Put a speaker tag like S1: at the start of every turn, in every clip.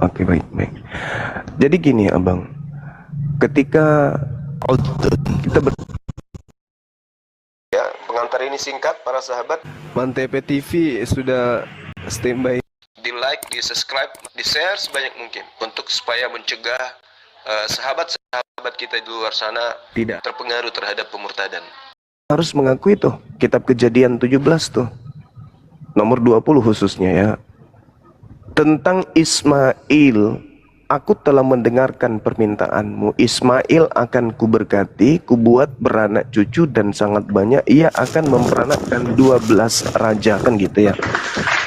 S1: Oke, baik, baik. Jadi gini, Abang. Ketika kita ya, pengantar ini singkat, para sahabat. Mantep TV sudah standby. Di like, di subscribe, di share sebanyak mungkin untuk supaya mencegah sahabat-sahabat kita di luar sana tidak terpengaruh terhadap pemurtadan. Harus mengakui tuh kitab Kejadian 17 tuh nomor 20 khususnya ya, tentang Ismail. Aku telah mendengarkan permintaanmu. Ismail akan kuberkati, kubuat beranak cucu dan sangat banyak. Ia akan memperanakkan 12 raja, kan gitu ya.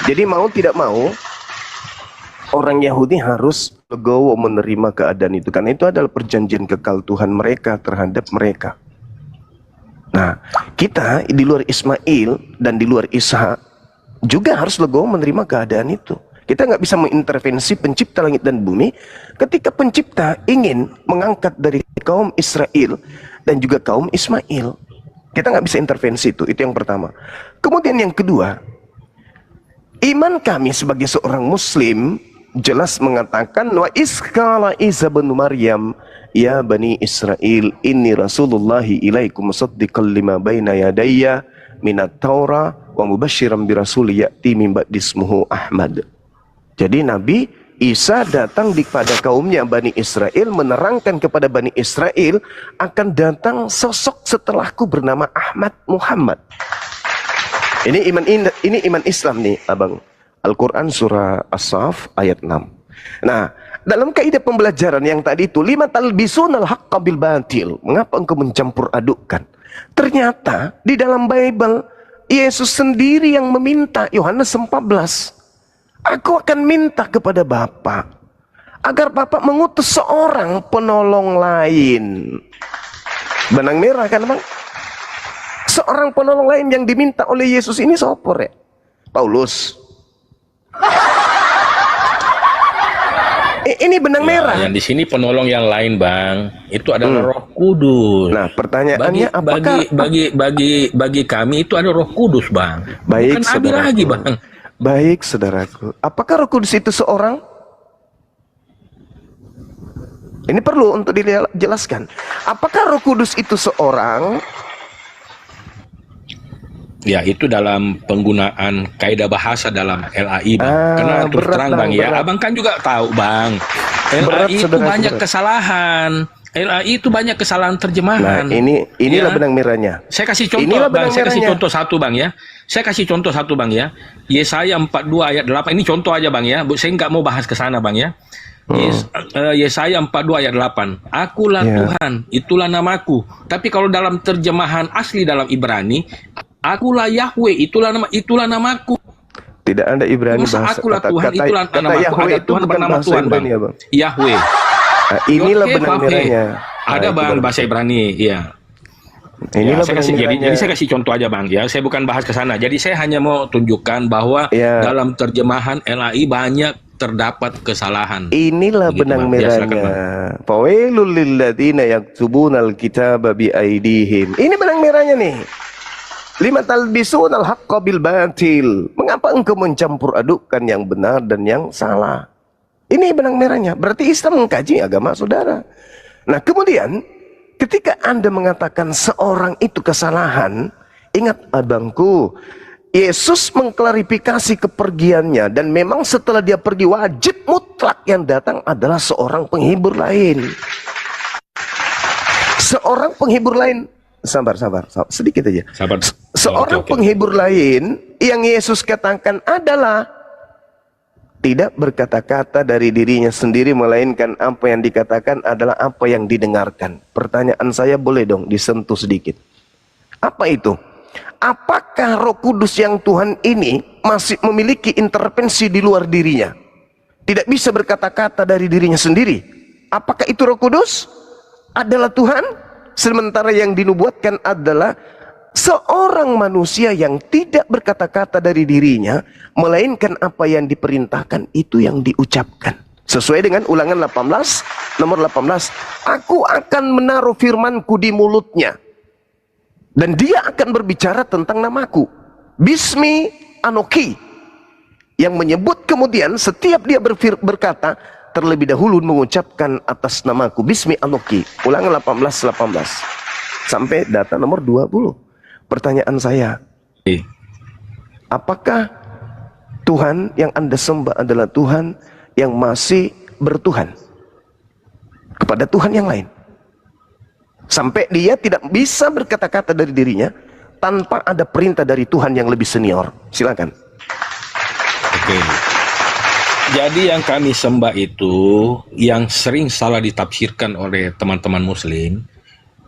S1: Jadi mau tidak mau orang Yahudi harus legowo menerima keadaan itu, karena itu adalah perjanjian kekal Tuhan mereka terhadap mereka. Nah, kita di luar Ismail dan di luar Ishak juga harus legowo menerima keadaan itu. Kita nggak bisa mengintervensi pencipta langit dan bumi ketika pencipta ingin mengangkat dari kaum Israel dan juga kaum Ismail. Kita nggak bisa intervensi itu yang pertama. Kemudian yang kedua, iman kami sebagai seorang muslim jelas mengatakan wa iskala Isa bin Maryam ya bani Israel inni rasulullahi ilaikum musaddiqan lima baina yadayya minat Taurah wa mubasysyiran bi rasul ya'ti min ba'di ismuhu Ahmad. Jadi Nabi Isa datang kepada kaumnya Bani Israel, menerangkan kepada Bani Israel akan datang sosok setelahku bernama Ahmad Muhammad. Ini iman Islam nih, Abang. Al-Quran surah As-Saff ayat 6. Nah, dalam kaidah pembelajaran yang tadi itu, lima talbisunal haqqa bil batil. Mengapa engkau mencampur adukkan? Ternyata di dalam Bible Yesus sendiri yang meminta, Yohanes 14. Aku akan minta kepada Bapa agar Bapa mengutus seorang penolong lain. Benang merah kan, Bang? Seorang penolong lain yang diminta oleh Yesus ini sopor ya? Paulus. Ini benang merah.
S2: Yang di sini penolong yang lain, Bang, itu adalah Roh Kudus.
S1: Nah, pertanyaannya apakah
S2: bagi kami itu ada Roh Kudus, Bang.
S1: Baik,
S2: bukan Nabi lagi, Bang.
S1: Baik, saudaraku. Apakah Roh Kudus itu seorang? Ini perlu untuk dijelaskan. Apakah Roh Kudus itu seorang?
S2: Ya, itu dalam penggunaan kaidah bahasa dalam LAI, Bang. Karena terus terang, Bang, ya. Abang kan juga tahu, Bang. LAI itu banyak kesalahan. LAI itu banyak kesalahan terjemahan.
S1: Nah, inilah benang merahnya.
S2: Saya kasih contoh, Bang. Saya kasih contoh satu, Bang, ya. Saya kasih contoh satu, Bang, ya. Yesaya 42 ayat 8. Ini contoh aja, Bang, ya. Saya nggak mau bahas ke sana, Bang, ya. Yesaya 42 ayat 8. Akulah Tuhan, itulah namaku. Tapi kalau dalam terjemahan asli dalam Ibrani, akulah Yahweh, itulah namaku.
S1: Tidak ada Ibrani bahasa
S2: akulah Tuhan, itulah namaku.
S1: Yahweh
S2: ada Tuhan bernama Tuhan, Bang. Ya, Bang. Yahweh.
S1: Nah, inilah benang merahnya.
S2: Ada, Bang, bahasa Ibrani, iya.
S1: Inilah
S2: jadi saya kasih contoh aja, Bang, ya. Saya bukan bahas ke sana. Jadi saya hanya mau tunjukkan bahwa dalam terjemahan LAI banyak terdapat kesalahan.
S1: Inilah benang merahnya. Fawailul lil ladzina yaktubunal kitaba bi aidihim. Ini benang merahnya nih. Lima talbisunal haqqa bil batil. Mengapa engkau mencampur adukkan yang benar dan yang salah? Ini benang merahnya. Berarti Islam mengkaji agama saudara. Nah, kemudian ketika Anda mengatakan seorang itu kesalahan, ingat abangku, Yesus mengklarifikasi kepergiannya, dan memang setelah dia pergi wajib mutlak yang datang adalah seorang penghibur lain. Seorang penghibur lain. Sabar, sedikit aja. Seorang penghibur lain yang Yesus katakan adalah tidak berkata-kata dari dirinya sendiri, melainkan apa yang dikatakan adalah apa yang didengarkan. Pertanyaan saya boleh dong disentuh sedikit. Apa itu? Apakah Roh Kudus yang Tuhan ini masih memiliki intervensi di luar dirinya? Tidak bisa berkata-kata dari dirinya sendiri. Apakah itu Roh Kudus adalah Tuhan? Sementara yang dinubuatkan adalah seorang manusia yang tidak berkata-kata dari dirinya, melainkan apa yang diperintahkan itu yang diucapkan. Sesuai dengan Ulangan 18, nomor 18. Aku akan menaruh firmanku di mulutnya, dan dia akan berbicara tentang namaku. Bismi Anoki. Yang menyebut kemudian setiap dia berkata, terlebih dahulu mengucapkan atas namaku Bismi Anoki. Ulangan 18 sampai data nomor 20. Pertanyaan saya, apakah Tuhan yang Anda sembah adalah Tuhan yang masih bertuhan kepada Tuhan yang lain, sampai dia tidak bisa berkata-kata dari dirinya tanpa ada perintah dari Tuhan yang lebih senior? Silakan.
S2: Oke. Jadi yang kami sembah itu, yang sering salah ditafsirkan oleh teman-teman Muslim,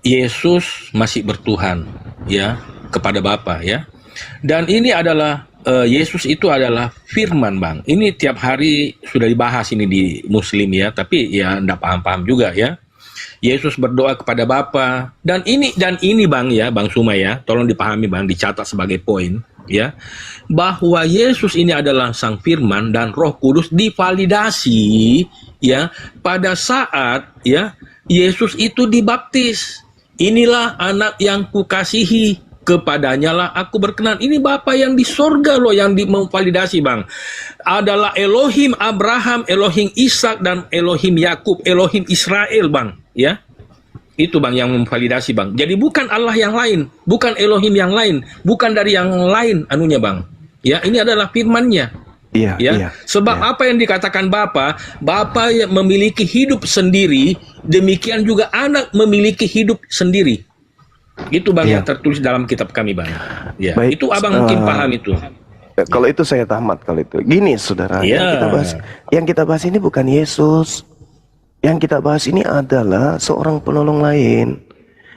S2: Yesus masih bertuhan, ya, kepada Bapa, ya. Dan ini adalah Yesus itu adalah firman, Bang. Ini tiap hari sudah dibahas ini di Muslim, ya, tapi ya enggak paham-paham juga, ya. Yesus berdoa kepada Bapa, dan ini Bang, ya, Bang Suma, ya, tolong dipahami, Bang, dicatat sebagai poin, ya, bahwa Yesus ini adalah Sang Firman dan Roh Kudus divalidasi, ya, pada saat, ya, Yesus itu dibaptis. Inilah anak yang kukasihi, kepadanya lah aku berkenan. Ini Bapa yang di sorga loh yang memvalidasi, Bang. Adalah Elohim Abraham, Elohim Ishak, dan Elohim Yakub, Elohim Israel, Bang, ya. Itu, Bang, yang memvalidasi, Bang. Jadi bukan Allah yang lain, bukan Elohim yang lain, bukan dari yang lain anunya, Bang. Ya, ini adalah firman-Nya.
S3: Iya,
S2: Ya,
S3: iya.
S2: sebab apa yang dikatakan Bapa yang memiliki hidup sendiri, demikian juga anak memiliki hidup sendiri. Itu, Bang, yang tertulis dalam kitab kami, Bang. Ya,
S3: Baik,
S2: itu Abang mungkin paham itu.
S3: Kalau itu saya tamat kalau itu. Gini, saudara, yang kita bahas ini bukan Yesus. Yang kita bahas ini adalah seorang penolong lain.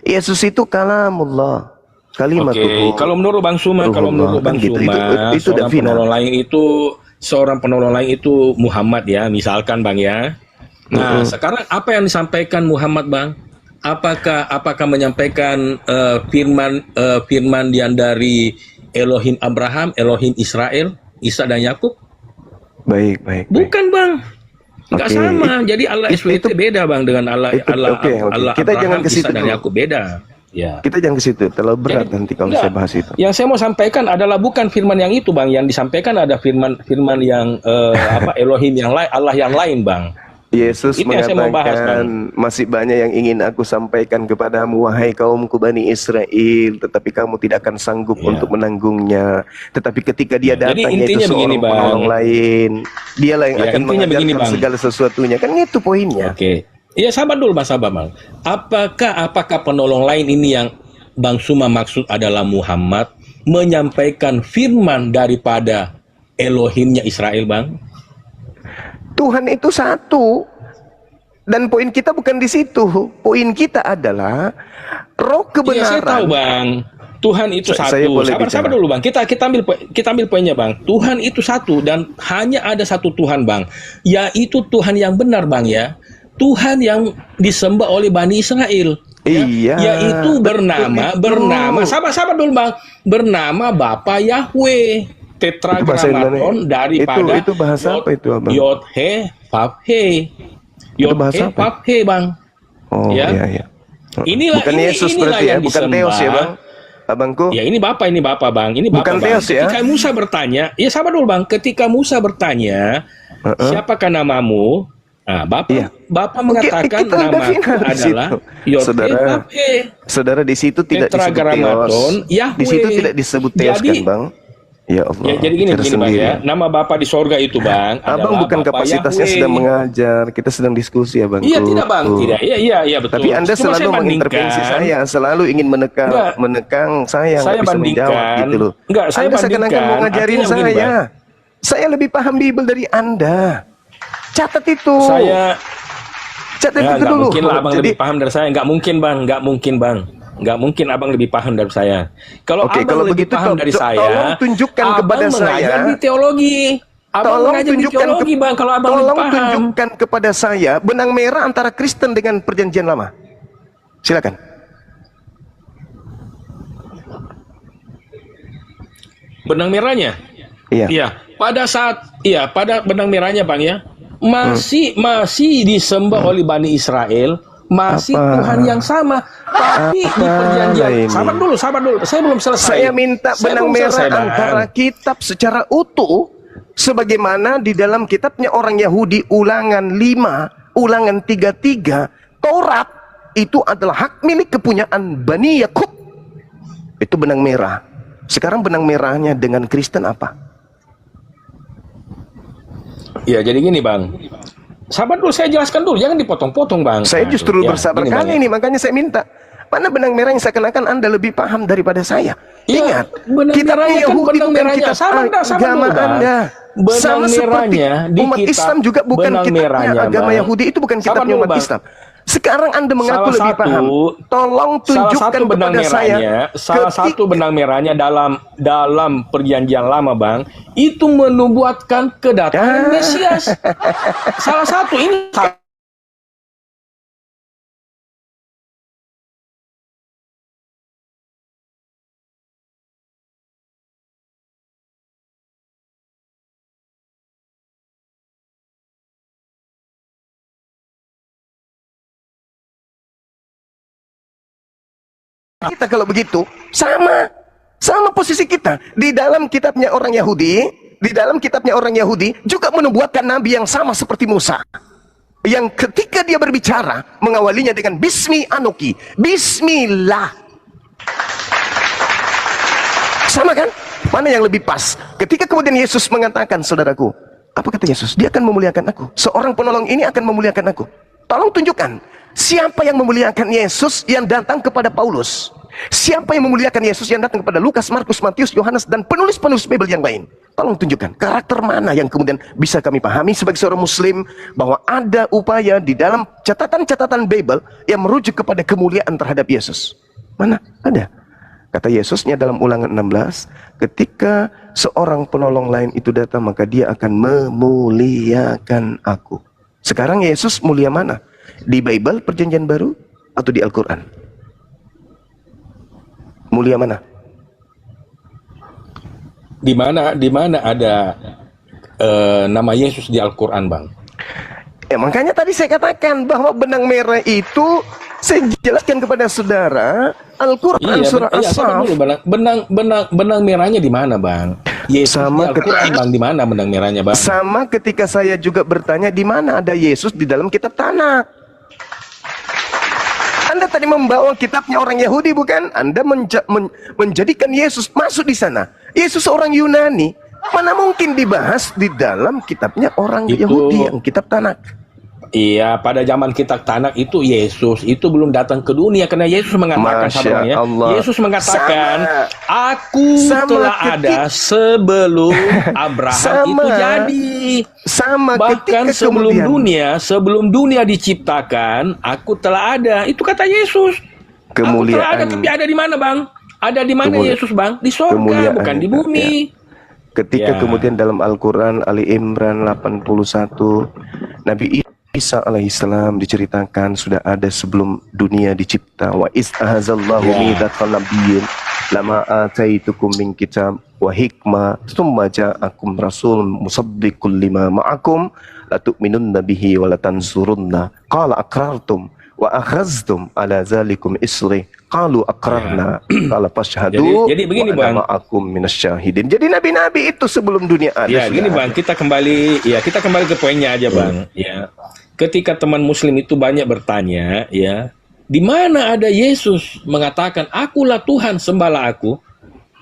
S3: Yesus itu kalamullah. Kalimatullah.
S2: Oke, kalau menurut Bang Suma, seorang penolong lain itu Muhammad, ya, misalkan, Bang, ya. Nah, sekarang apa yang disampaikan Muhammad, Bang? Apakah menyampaikan firman yang dari Elohim Abraham, Elohim Israel, Isa dan Yakub?
S3: Baik.
S2: Bukan, Bang. Enggak sama. Jadi Allah SWT beda, Bang, dengan Allah Allah
S3: Kita
S2: Abraham,
S3: jangan ke situ
S2: Isa dan
S3: dulu.
S2: Yakub beda. Ya.
S3: Kita jangan ke situ, terlalu berat
S2: Jadi,
S3: nanti kalau saya bahas itu.
S2: Yang saya mau sampaikan adalah bukan firman yang itu, Bang. Yang disampaikan ada firman yang Elohim yang lain, Allah yang lain, Bang.
S3: Yesus
S2: Itu yang saya mau bahas,
S3: mengatakan, masih banyak yang ingin aku sampaikan kepadamu, wahai kaumku Bani Israel, tetapi kamu tidak akan sanggup untuk menanggungnya. Tetapi ketika dia datang, yaitu seorang penolong lain, dialah yang akan mengajarkan segala sesuatunya. Kan itu poinnya.
S2: Oke. Iya, sabar dulu, Mas, sabar, Bang. Apakah penolong lain ini yang Bang Suma maksud adalah Muhammad menyampaikan firman daripada Elohimnya Israel, Bang?
S1: Tuhan itu satu. Dan poin kita bukan di situ. Poin kita adalah roh kebenaran.
S2: Iya, saya tahu, Bang. Tuhan itu satu. Sabar dulu, Bang. Kita ambil poinnya, Bang. Tuhan itu satu dan hanya ada satu Tuhan, Bang. Yaitu Tuhan yang benar, Bang, ya. Tuhan yang disembah oleh Bani Israel.
S1: Iya.
S2: Yaitu bernama sabar dulu, Bang. Bernama Bapa Yahweh. Tetragrammaton daripada
S3: itu bahasa apa itu, Abang?
S2: Yod He Vav He. Yod He Vav He, Bang.
S3: Oh, iya.
S2: Inilah
S3: bukan Yesus berarti ya, bukan Theos ya, Bang. Abangku.
S2: Ya, ini Bapa, Bang. Ini Bapa,
S1: bukan
S2: Bang.
S1: Theos, ya?
S2: Ketika Musa bertanya, ya sabar dulu, Bang. Ketika Musa bertanya, siapakah namamu? Nah, Bapak mengatakan namaku adalah Yod He Vav He.
S1: Saudara, di situ tidak disebut Theos. Di situ tidak disebut Theos, kan, Bang? Ya Allah.
S2: Ya, jadi gini, Bang, ya. Nama Bapa di sorga itu, Bang,
S1: Abang bukan
S2: Bapa
S1: kapasitasnya
S2: Yahweh.
S1: sedang mengajar. Kita sedang diskusi ya, Bang.
S2: Iya, tidak, Bang. Tidak. Iya, betul.
S1: Tapi Anda
S2: Cuma
S1: selalu mengintervensi saya, selalu ingin menekang saya nggak bisa menjawab gitu loh. Anda seakan-akan mau ngajarin saya. Saya lebih paham Bible dari Anda. Catat itu. Catat itu dulu.
S2: Mungkin lah Abang lebih paham dari saya. Nggak mungkin, Bang. Nggak mungkin Abang lebih paham dari saya. Kalau Abang lebih paham dari saya,
S1: tolong tunjukkan kepada saya
S2: di teologi. Abang mengajar di teologi, Bang, kalau Abang lebih paham.
S1: Tolong tunjukkan kepada saya benang merah antara Kristen dengan Perjanjian Lama. Silakan.
S2: Benang merahnya?
S1: Iya.
S2: Pada benang merahnya, Bang, ya. Masih disembah oleh Bani Israel. Masih Tuhan yang sama, tapi di perjanjian. Sabar dulu. Saya belum selesai.
S1: Saya minta benang merah antara kitab secara utuh
S3: Sebagaimana di dalam kitabnya orang Yahudi Ulangan 5, Ulangan 33, Taurat itu adalah hak milik kepunyaan Bani Yakub. Itu benang merah. Sekarang benang merahnya dengan Kristen apa?
S2: Ya, jadi gini Bang. Sabar dulu, saya jelaskan dulu, jangan dipotong-potong Bang.
S3: Saya justru bersabar kali ini, makanya saya minta. Mana benang merah yang seakan-akan Anda lebih paham daripada saya? Ingat, kitabnya Yahudi bukan kitab agama Anda. Sama seperti umat Islam juga bukan kitabnya agama Yahudi, itu bukan kitabnya umat Islam. Sekarang Anda mengaku lebih paham. Tolong tunjukkan kepada saya.
S2: Salah satu benang merahnya dalam perjanjian lama Bang, itu menubuatkan kedatangan Mesias. Salah satu ini.
S3: Kita kalau begitu sama posisi kita di dalam kitabnya orang Yahudi juga menubuatkan nabi yang sama seperti Musa, yang ketika dia berbicara mengawalinya dengan Bismi Anoki, Bismillah. Sama kan? Mana yang lebih pas? Ketika kemudian Yesus mengatakan, saudaraku, apa kata Yesus? Dia akan memuliakan aku. Seorang penolong ini akan memuliakan aku. Tolong tunjukkan siapa yang memuliakan Yesus yang datang kepada Paulus? Siapa yang memuliakan Yesus yang datang kepada Lukas, Markus, Matius, Yohanes, dan penulis-penulis Bible yang lain? Tolong tunjukkan karakter mana yang kemudian bisa kami pahami sebagai seorang Muslim bahwa ada upaya di dalam catatan-catatan Bible yang merujuk kepada kemuliaan terhadap Yesus. Mana? Ada. Kata Yesusnya dalam Ulangan 16, ketika seorang penolong lain itu datang, maka dia akan memuliakan aku. Sekarang Yesus mulia mana? Di Bible Perjanjian Baru atau di Al-Quran? Mulia mana?
S2: Di mana ada nama Yesus di Al-Quran Bang?
S3: Ya makanya tadi saya katakan bahwa benang merah itu saya jelaskan kepada saudara Al-Quran surah As-Saff.
S2: Benang merahnya di mana Bang? Yesus sama di Al-Quran Bang, di mana benang merahnya Bang?
S3: Sama ketika saya juga bertanya di mana ada Yesus di dalam kitab Tanakh. Anda tadi membawa kitabnya orang Yahudi bukan? Anda menjadikan Yesus masuk di sana. Yesus orang Yunani, mana mungkin dibahas di dalam kitabnya orang Yahudi yang kitab Tanakh?
S2: Iya, pada zaman kitab Tanakh itu Yesus itu belum datang ke dunia karena Yesus mengatakan Yesus mengatakan aku telah ada sebelum Abraham itu jadi. Bahkan sebelum dunia diciptakan aku telah ada. Itu kata Yesus. Aku telah ada, tapi ada di mana Bang? Ada di mana Yesus Bang? Di sorga, bukan di bumi.
S3: Ketika kemudian dalam Al-Quran Ali Imran 81 Nabi Isa alaihissalam diceritakan sudah ada sebelum dunia dicipta. Wa iz ahazallahu mitsaqan nabiyyin lama ataitukum min kitab wa hikmah tsumma ja'akum rasul musaddiqul lima ma'akum la tu'minunna bihi wa la tansurunna qala aqrartum wa akhaztum ala zalikum isri qalu aqrarna qala fashhadu
S2: jadi begini Bang,
S3: ma'akum minasyahidin. Jadi nabi-nabi itu sebelum dunia ada.
S2: Ya gini Bang, kita kembali ke poinnya aja Bang. Ya. Ketika teman muslim itu banyak bertanya, ya, di mana ada Yesus mengatakan akulah Tuhan, sembahlah aku?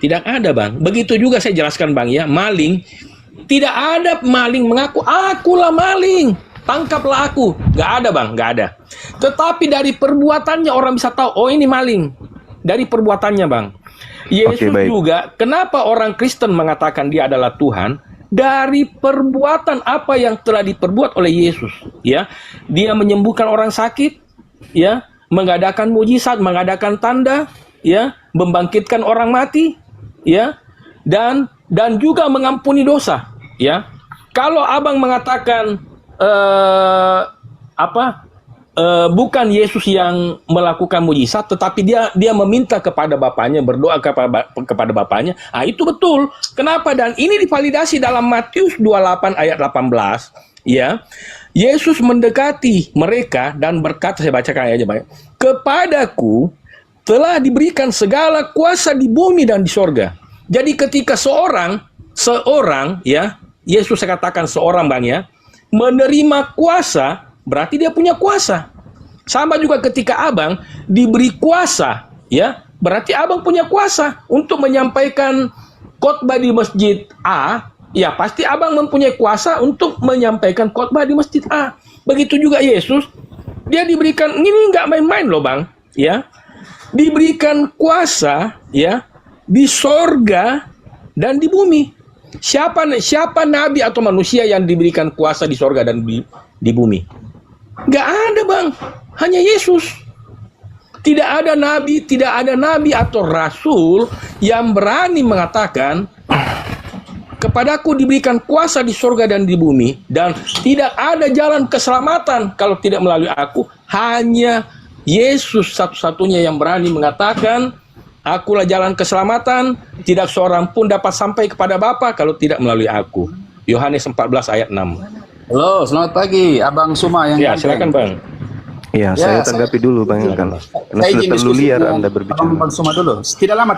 S2: Tidak ada Bang. Begitu juga saya jelaskan Bang ya, maling, tidak ada maling mengaku akulah maling, tangkaplah aku. Gak ada Bang, gak ada. Tetapi dari perbuatannya orang bisa tahu, oh ini maling. Dari perbuatannya Bang. Yesus juga, kenapa orang Kristen mengatakan dia adalah Tuhan? Dari perbuatan apa yang telah diperbuat oleh Yesus, ya. Dia menyembuhkan orang sakit, ya, mengadakan mujizat, mengadakan tanda, ya, membangkitkan orang mati, ya, dan juga mengampuni dosa, ya. Kalau Abang mengatakan bukan Yesus yang melakukan mujizat, tetapi dia meminta kepada Bapaknya, berdoa kepada Bapaknya. Ah, itu betul. Kenapa? Dan ini divalidasi dalam Matius 28 ayat 18. Ya, Yesus mendekati mereka dan berkata, saya bacakan aja Pak. Kepadaku telah diberikan segala kuasa di bumi dan di sorga. Jadi ketika seorang ya Yesus katakan seorang Bang ya, menerima kuasa berarti dia punya kuasa. Sama juga ketika Abang diberi kuasa, ya, berarti Abang punya kuasa untuk menyampaikan khotbah di masjid A, ya pasti Abang mempunyai kuasa untuk menyampaikan khotbah di masjid A. Begitu juga Yesus, dia diberikan, ini nggak main-main loh Bang, ya, diberikan kuasa, ya, di sorga dan di bumi. Siapa nabi atau manusia yang diberikan kuasa di sorga dan di bumi? Nggak ada Bang, hanya Yesus. Tidak ada nabi atau rasul yang berani mengatakan, kepadaku diberikan kuasa di sorga dan di bumi, dan tidak ada jalan keselamatan kalau tidak melalui aku. Hanya Yesus satu-satunya yang berani mengatakan, akulah jalan keselamatan, tidak seorang pun dapat sampai kepada Bapa kalau tidak melalui aku. Yohanes 14 ayat 6.
S4: Halo, selamat pagi, Abang Suma yang
S2: Ya, silakan Bang.
S3: Ya, saya tanggapi dulu Bang Ilkan. Karena sudah terlalu liar Anda berbicara.
S4: Abang Suma dulu. Tidak lama,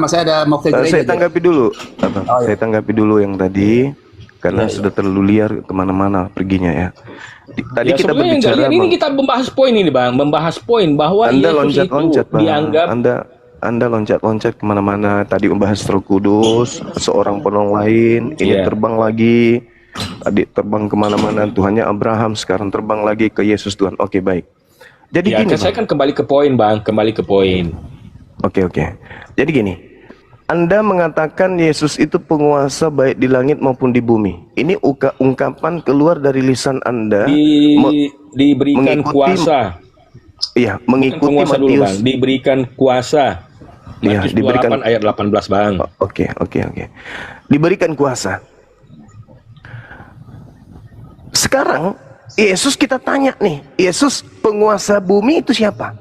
S4: saya ada mau ke gereja.
S3: Saya tanggapi dulu, Abang. Saya tanggapi dulu yang tadi, karena sudah terlalu liar kemana-mana perginya ya. Tadi
S2: Ya,
S3: kita
S2: sebenarnya
S3: berbicara,
S2: ini kita membahas poin ini Bang, membahas poin bahwa
S3: Anda
S2: Yesus
S3: loncat-loncat,
S2: itu dianggap
S3: Anda loncat-loncat kemana-mana. Tadi membahas Roh Kudus, seorang penolong lain, ini terbang lagi. Tadi terbang kemana-mana, Tuhannya Abraham, sekarang terbang lagi ke Yesus Tuhan. Oke, baik. Jadi
S2: ya,
S3: gini,
S2: saya kan kembali ke poin Bang, kembali ke poin.
S3: Oke. Jadi gini, Anda mengatakan Yesus itu penguasa baik di langit maupun di bumi. Ini ungkapan keluar dari lisan Anda.
S2: Diberikan kuasa.
S3: Iya, mengikuti
S2: Matius dulu, Bang. Diberikan kuasa.
S3: Iya,
S2: Matius
S3: diberikan
S2: 28 ayat 18 Bang.
S3: Oke. Diberikan kuasa. Sekarang Yesus kita tanya nih, Yesus penguasa bumi itu siapa?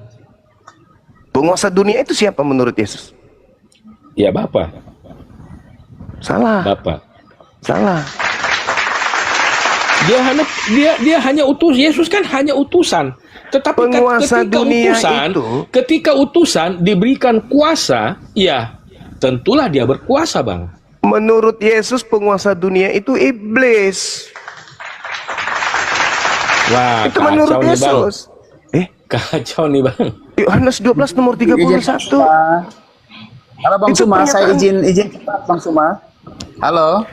S3: Penguasa dunia itu siapa menurut Yesus?
S2: Ya Bapa.
S3: Salah.
S2: Bapa.
S3: Salah.
S2: Dia hanya Yesus kan hanya utusan. Tetapi
S3: penguasa dunia
S2: ketika utusan diberikan kuasa, ya tentulah dia berkuasa Bang.
S3: Menurut Yesus penguasa dunia itu iblis.
S2: Wah,
S3: itu menurut Yesus.
S2: Kacau nih Bang.
S3: Yohanes 12 nomor 31.
S4: Halo Bang Suma, saya izin Bang Suma. Halo.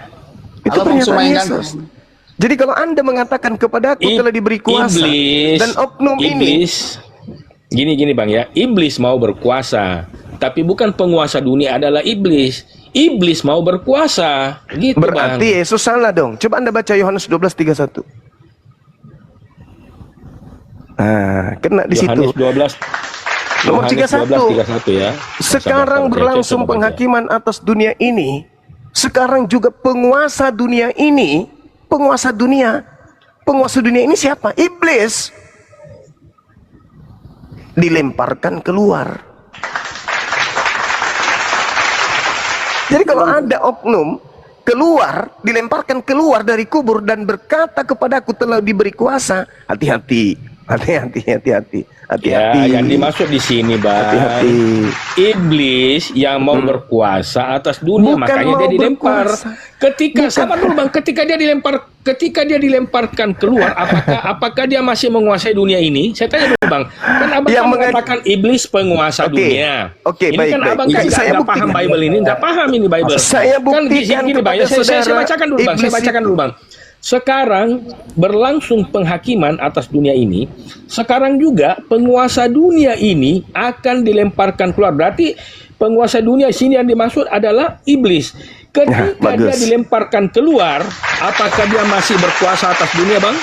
S3: Itu
S4: Bang Suma yang
S3: Yesus. Jadi kalau Anda mengatakan kepada aku telah diberi kuasa dan oknum
S2: iblis, ini gini Bang ya, iblis mau berkuasa, tapi bukan penguasa dunia adalah iblis. Iblis mau berkuasa, gitu
S3: Berarti
S2: Bang.
S3: Yesus salah dong. Coba Anda baca Yohanes 12:31. Nah, kena di situ.
S2: Yohanes 12
S3: nomor 31
S2: ya.
S3: Sekarang berlangsung penghakiman atas dunia ini. Sekarang juga penguasa dunia ini. Penguasa dunia ini siapa? Iblis. Dilemparkan keluar. Jadi kalau ada oknum keluar, dilemparkan keluar dari kubur dan berkata kepadaku telah diberi kuasa, hati-hati.
S2: Ya, yang dimaksud di sini Bang,
S3: hati-hati.
S2: Iblis yang mau berkuasa atas dunia,
S3: Bukan
S2: makanya dia dilempar. Sabar dulu Bang, ketika dia dilemparkan keluar, apakah dia masih menguasai dunia ini? Saya tanya dulu Bang. Kan Abang kan mengatakan iblis penguasa dunia.
S3: Oke,
S2: ini
S3: baik,
S2: kan
S3: baik.
S2: Abang kan nggak paham Bible ini, nggak paham ini Bible.
S3: Saya
S2: Kan
S3: buktikan
S2: gini Bang, saya bacakan dulu Bang, saya bacakan dulu Bang. Sekarang berlangsung penghakiman atas dunia ini. Sekarang juga penguasa dunia ini akan dilemparkan keluar. Berarti penguasa dunia sini yang dimaksud adalah iblis. Ketika dia dilemparkan keluar, apakah dia masih berkuasa atas dunia Bang?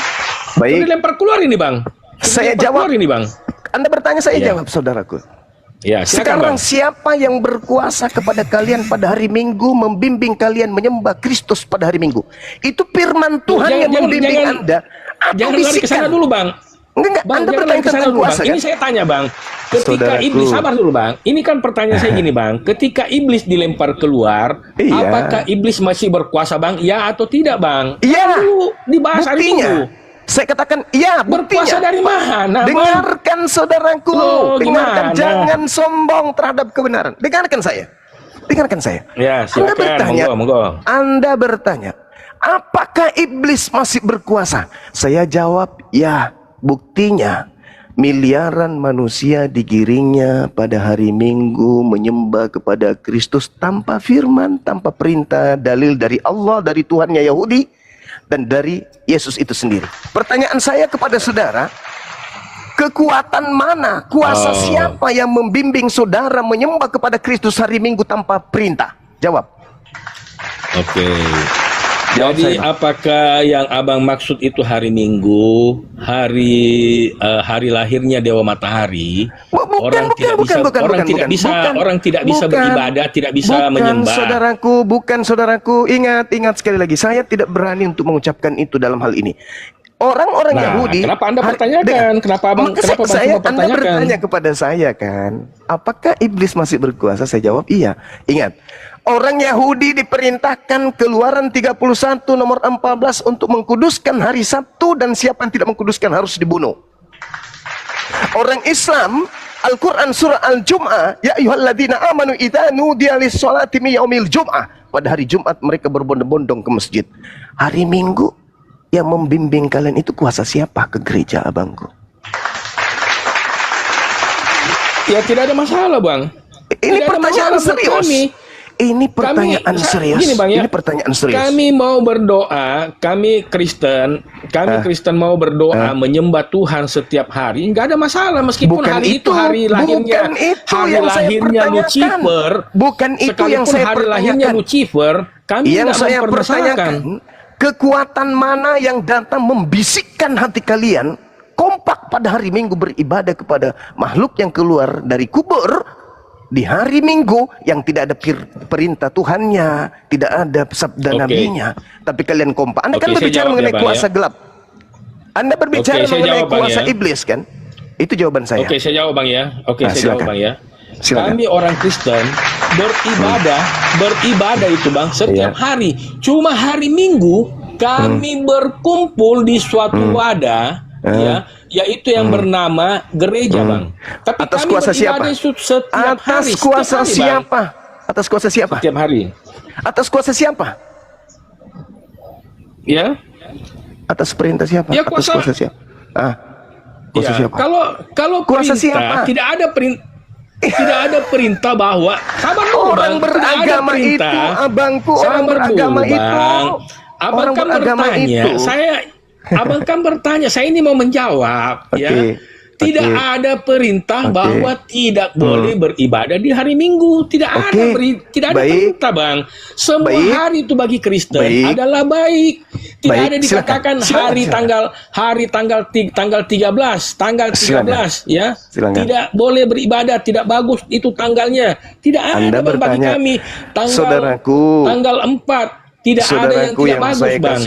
S3: Baik.
S2: Dilempar keluar ini Bang.
S3: Saya jawab
S2: ini Bang.
S3: Anda bertanya, saya jawab saudaraku.
S2: Ya,
S3: sekarang
S2: Bang.
S3: Siapa yang berkuasa kepada kalian pada hari Minggu, membimbing kalian menyembah Kristus pada hari Minggu? Itu firman Tuhan yang membimbing Anda.
S2: Jangan lari ke sana dulu Bang.
S3: Enggak,
S2: Bang,
S3: Anda bertanya tentang kuasa kan?
S2: Ini saya tanya Bang. Ketika iblis, sabar dulu Bang. Ini kan pertanyaan saya gini Bang. Ketika iblis dilempar keluar, apakah iblis masih berkuasa Bang? Ya atau tidak Bang?
S3: Iya.
S2: Dibahas hari Minggu.
S3: Saya katakan, iya,
S2: berkuasa dari mana?
S3: Dengarkan saudaraku, dengarkan, jangan sombong terhadap kebenaran. Dengarkan saya.
S2: Ya, silakan.
S3: Anda bertanya, Apakah iblis masih berkuasa? Saya jawab, ya. Buktinya, miliaran manusia digiringnya pada hari Minggu menyembah kepada Kristus tanpa firman, tanpa perintah, dalil dari Allah, dari Tuhannya Yahudi, dan dari Yesus itu sendiri. Pertanyaan saya kepada saudara, kekuatan mana, kuasa siapa yang membimbing saudara menyembah kepada Kristus hari Minggu tanpa perintah? Jawab.
S2: Oke. Jadi apakah yang abang maksud itu hari Minggu, hari lahirnya Dewa Matahari? Orang tidak bisa beribadah, tidak bisa menyembah.
S3: Bukan saudaraku, ingat sekali lagi, saya tidak berani untuk mengucapkan itu dalam hal ini. Orang-orang Yahudi.
S2: Kenapa Anda pertanyakan? Kenapa
S3: Anda bertanya kepada saya kan? Apakah iblis masih berkuasa? Saya jawab iya. Ingat. Orang Yahudi diperintahkan Keluaran 31 nomor 14 untuk mengkuduskan hari Sabtu, dan siapa yang tidak mengkuduskan harus dibunuh. Orang Islam, Al-Quran surah Al-Jum'ah, ya ayyuhalladzina amanu idza nudiya lis-sholati min yaumil jum'ah. Pada hari Jumat mereka berbondong-bondong ke masjid. Hari Minggu yang membimbing kalian itu kuasa siapa ke gereja, abangku?
S2: Ya tidak ada masalah, Bang.
S3: Ini pertanyaan serius. Ini pertanyaan serius.
S2: Gini, Bang, ya.
S3: Ini pertanyaan serius.
S2: Kami mau berdoa, kami Kristen mau berdoa, menyembah Tuhan setiap hari. Enggak ada masalah meskipun hari itu hari lahirnya Lucifer.
S3: Bukan itu yang saya
S2: hari lahirnya Lucifer, kami
S3: yang
S2: tidak
S3: saya
S2: mempermasalahkan.
S3: pertanyakan, kekuatan mana yang datang membisikkan hati kalian kompak pada hari Minggu beribadah kepada makhluk yang keluar dari kubur di hari Minggu yang tidak ada perintah Tuhannya, tidak ada sabda nabinya, tapi kalian kompak. Anda kan berbicara mengenai kuasa gelap. Anda berbicara mengenai kuasa iblis kan? Itu jawaban saya.
S2: Oke, saya jawab, Bang, ya. Saya jawab, Bang, ya.
S3: Silakan.
S2: Kami orang Kristen beribadah itu, Bang, setiap hari. Cuma hari Minggu kami berkumpul di suatu wadah, yaitu yang bernama gereja, Bang. Tapi
S3: atas
S2: kami
S3: kuasa siapa?
S2: Setiap hari.
S3: Atas kuasa siapa? Atas kuasa siapa?
S2: Setiap hari.
S3: Atas kuasa siapa?
S2: Ya.
S3: Atas perintah siapa?
S2: Ya,
S3: atas kuasa siapa? Kuasa siapa?
S2: Kalau
S3: kuasa
S2: perintah,
S3: siapa?
S2: tidak ada perintah bahwa
S3: orang beragama itu, abangku, orang beragama itu.
S2: Abang kan bertanya, abang kan bertanya, saya ini mau menjawab, ya. Tidak ada perintah bahwa tidak boleh beribadah di hari Minggu. Tidak ada perintah, Bang. Semua hari itu bagi Kristen adalah baik. Tidak ada dikatakan hari tanggal 13, ya. Tidak boleh beribadah, tidak bagus itu tanggalnya. Tidak ada bagi kami tanggal 4. Tidak ada yang tidak bagus, Bang.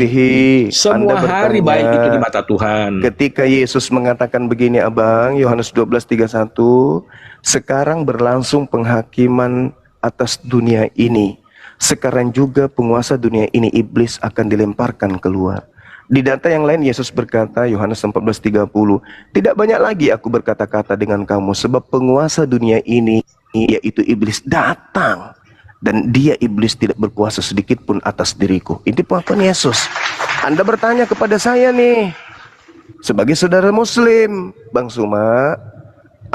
S2: Semua hari baik itu di mata Tuhan.
S3: Ketika Yesus mengatakan begini, abang, Yohanes 12:31, sekarang berlangsung penghakiman atas dunia ini. Sekarang juga penguasa dunia ini, iblis, akan dilemparkan keluar. Di data yang lain Yesus berkata, Yohanes 14:30, tidak banyak lagi aku berkata-kata dengan kamu, sebab penguasa dunia ini, yaitu iblis, datang. Dan dia, iblis, tidak berkuasa sedikit pun atas diriku. Ini pengakuan Yesus. Anda bertanya kepada saya nih, sebagai saudara muslim, Bang Suma,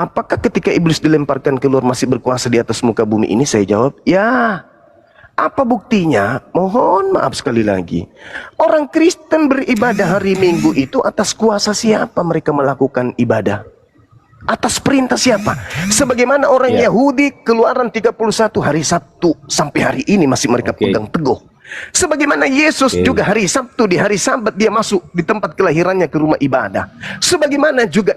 S3: apakah ketika iblis dilemparkan keluar masih berkuasa di atas muka bumi ini? Saya jawab, ya. Apa buktinya? Mohon maaf sekali lagi. Orang Kristen beribadah hari Minggu itu atas kuasa siapa mereka melakukan ibadah? Atas perintah siapa? Sebagaimana orang Yahudi, Keluaran 31 hari Sabtu sampai hari ini masih mereka pegang teguh. Sebagaimana Yesus juga hari Sabtu, di hari Sabat dia masuk di tempat kelahirannya ke rumah ibadah. Sebagaimana juga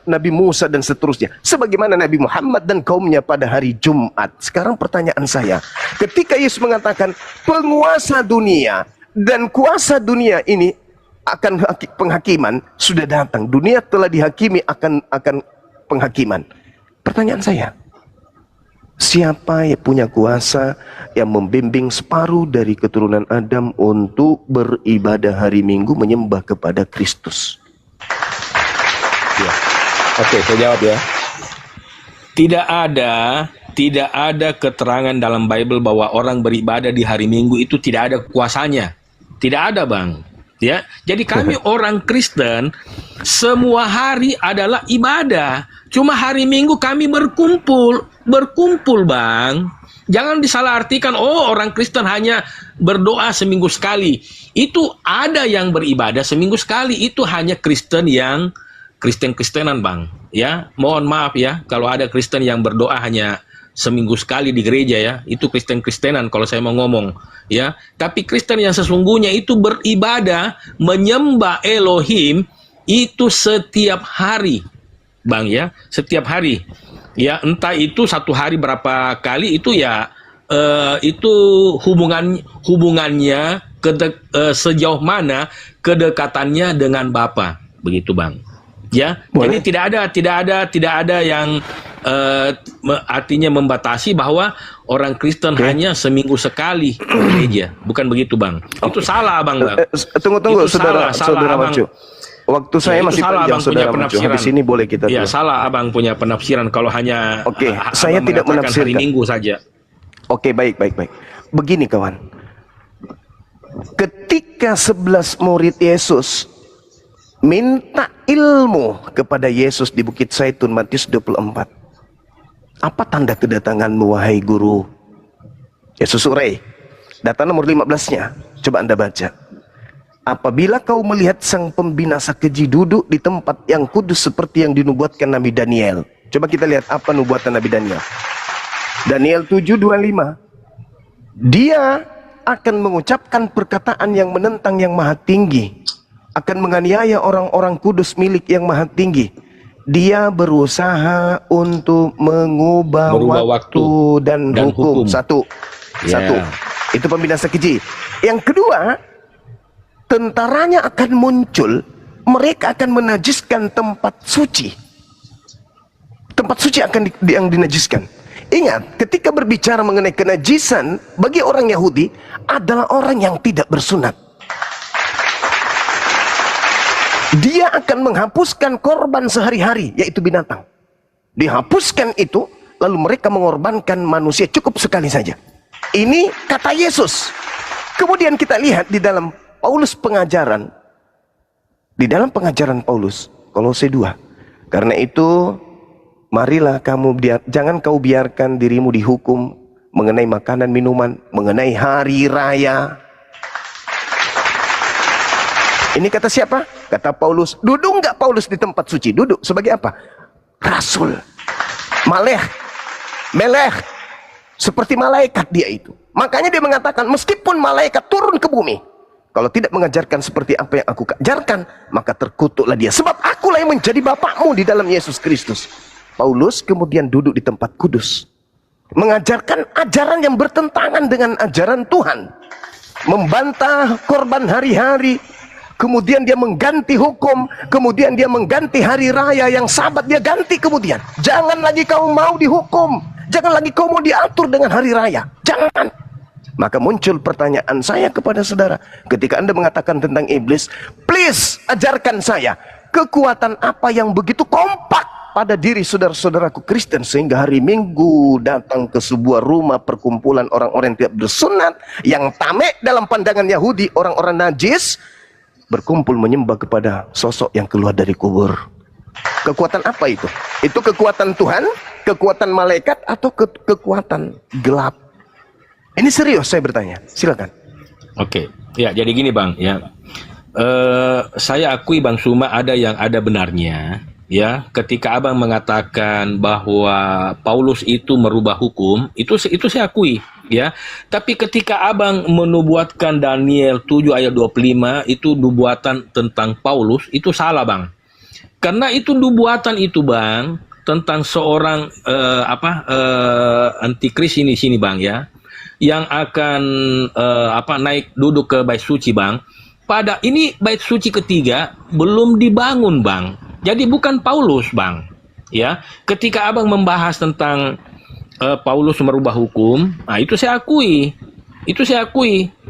S3: Nabi Musa dan seterusnya. Sebagaimana Nabi Muhammad dan kaumnya pada hari Jumat. Sekarang pertanyaan saya, ketika Yesus mengatakan penguasa dunia dan kuasa dunia ini akan penghakiman sudah datang. Dunia telah dihakimi akan penghakiman. Pertanyaan saya, siapa yang punya kuasa yang membimbing separuh dari keturunan Adam untuk beribadah hari Minggu menyembah kepada Kristus?
S2: Ya. Oke, saya jawab ya. Tidak ada keterangan dalam Bible bahwa orang beribadah di hari Minggu itu tidak ada kuasanya. Tidak ada, Bang. Ya, jadi kami orang Kristen semua hari adalah ibadah. Cuma hari Minggu kami berkumpul, Bang. Jangan disalahartikan, oh orang Kristen hanya berdoa seminggu sekali. Itu ada yang beribadah seminggu sekali, itu hanya Kristen yang Kristen-Kristenan, Bang. Ya, mohon maaf ya kalau ada Kristen yang berdoa hanya seminggu sekali di gereja ya, itu Kristen-Kristenan kalau saya mau ngomong ya. Tapi Kristen yang sesungguhnya itu beribadah menyembah Elohim itu setiap hari, Bang ya, setiap hari ya, entah itu satu hari berapa kali itu ya, itu hubungannya sejauh mana kedekatannya dengan Bapa, begitu, Bang ya. Boleh. Jadi tidak ada yang artinya membatasi bahwa orang Kristen hanya seminggu sekali ke gereja, bukan begitu, Bang. Itu salah, Bang.
S3: Tunggu,
S2: itu
S3: saudara Macu. Waktu saya masih panjang, saudara Macu. Habis ini boleh kita.
S2: Ya, salah Abang punya penafsiran kalau hanya.
S3: Oke, saya tidak menafsirkan.
S2: Hari Minggu saja.
S3: Oke, baik. Begini, kawan. Ketika 11 murid Yesus minta ilmu kepada Yesus di Bukit Zaitun, Matius 24. Apa tanda kedatanganmu, wahai guru? Yesus urai. Data nomor 15-nya. Coba Anda baca. Apabila kau melihat sang pembinasa keji duduk di tempat yang kudus seperti yang dinubuatkan Nabi Daniel. Coba kita lihat apa nubuatan Nabi Daniel. Daniel 7:25. Dia akan mengucapkan perkataan yang menentang yang maha tinggi. Akan menganiaya orang-orang kudus milik yang maha tinggi. Dia berusaha untuk mengubah waktu dan hukum. Satu. Itu pembinasa keji. Yang kedua, tentaranya akan muncul. Mereka akan menajiskan tempat suci. Tempat suci akan yang dinajiskan. Ingat, ketika berbicara mengenai kenajisan, bagi orang Yahudi adalah orang yang tidak bersunat. Dia akan menghapuskan korban sehari-hari, yaitu binatang. Dihapuskan itu, lalu mereka mengorbankan manusia cukup sekali saja. Ini kata Yesus. Kemudian kita lihat di dalam Paulus pengajaran. Di dalam pengajaran Paulus, Kolose 2. Karena itu, marilah kamu, jangan kau biarkan dirimu dihukum mengenai makanan minuman, mengenai hari raya. Ini kata siapa? Kata Paulus. Duduk nggak Paulus di tempat suci? Duduk. Sebagai apa? Rasul. Meleh. Seperti malaikat dia itu. Makanya dia mengatakan, meskipun malaikat turun ke bumi, kalau tidak mengajarkan seperti apa yang aku ajarkan, maka terkutuklah dia. Sebab akulah yang menjadi bapakmu di dalam Yesus Kristus. Paulus kemudian duduk di tempat kudus. Mengajarkan ajaran yang bertentangan dengan ajaran Tuhan. Membantah korban hari-hari. Kemudian dia mengganti hukum. Kemudian dia mengganti hari raya yang sabat. Dia ganti kemudian. Jangan lagi kau mau dihukum. Jangan lagi kau mau diatur dengan hari raya. Jangan. Maka muncul pertanyaan saya kepada saudara. Ketika Anda mengatakan tentang iblis, please ajarkan saya. Kekuatan apa yang begitu kompak pada diri saudara-saudaraku Kristen. Sehingga hari Minggu datang ke sebuah rumah perkumpulan orang-orang yang tidak bersunat. Yang tamek dalam pandangan Yahudi. Orang-orang najis. Berkumpul menyembah kepada sosok yang keluar dari kubur. Kekuatan apa itu? Itu kekuatan Tuhan, kekuatan malaikat, atau kekuatan gelap? Ini serius saya bertanya. Silakan.
S2: Oke, ya jadi gini Bang, ya. Saya akui Bang Suma ada yang ada benarnya, ya. Ketika Abang mengatakan bahwa Paulus itu merubah hukum, itu saya akui. Ya, tapi ketika Abang menubuatkan Daniel 7 ayat 25 itu nubuatan tentang Paulus, itu salah Bang. Karena itu nubuatan itu Bang tentang seorang antikris ini sini Bang ya, yang akan naik duduk ke bait suci Bang. Pada ini bait suci ketiga belum dibangun Bang. Jadi bukan Paulus Bang. Ya, ketika Abang membahas tentang Paulus merubah hukum, nah itu saya akui,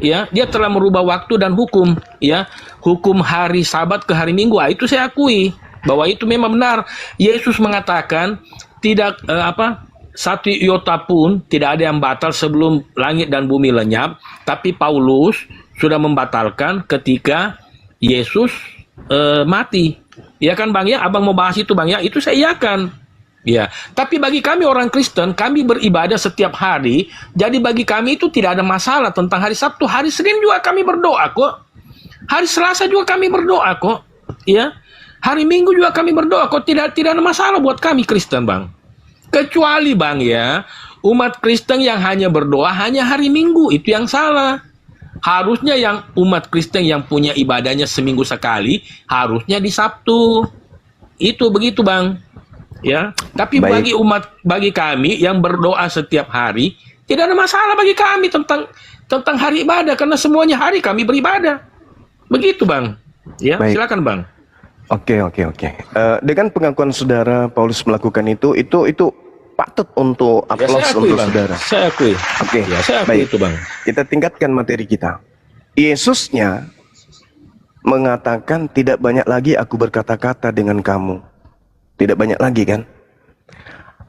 S2: ya, dia telah merubah waktu dan hukum, ya, hukum hari Sabat ke hari Minggu, itu saya akui bahwa itu memang benar. Yesus mengatakan tidak satu iota pun tidak ada yang batal sebelum langit dan bumi lenyap, tapi Paulus sudah membatalkan ketika Yesus mati. Ya kan Bang ya, Abang mau bahas itu Bang ya, itu saya iakan. Ya, tapi bagi kami orang Kristen, kami beribadah setiap hari. Jadi bagi kami itu tidak ada masalah tentang hari Sabtu. Hari Senin juga kami berdoa kok. Hari Selasa juga kami berdoa kok. Ya, hari Minggu juga kami berdoa kok. Tidak ada masalah buat kami Kristen Bang. Kecuali Bang ya, umat Kristen yang hanya berdoa hanya hari Minggu, itu yang salah. Harusnya yang umat Kristen yang punya ibadahnya seminggu sekali, harusnya di Sabtu. Itu begitu Bang. Ya, tapi
S3: Baik.
S2: bagi kami yang berdoa setiap hari, tidak ada masalah bagi kami tentang hari ibadah, karena semuanya hari kami beribadah. Begitu Bang. Ya,
S3: Baik.
S2: silakan Bang.
S3: Oke. Dengan pengakuan saudara Paulus melakukan itu patut untuk
S2: Ya,
S3: aplaus
S2: saya akui
S3: untuk
S2: Bang.
S3: saudara.
S2: Saya akui.
S3: Oke,
S2: Ya, saya akui
S3: baik.
S2: itu Bang.
S3: Kita tingkatkan materi kita. Yesusnya mengatakan tidak banyak lagi aku berkata-kata dengan kamu. Tidak banyak lagi kan?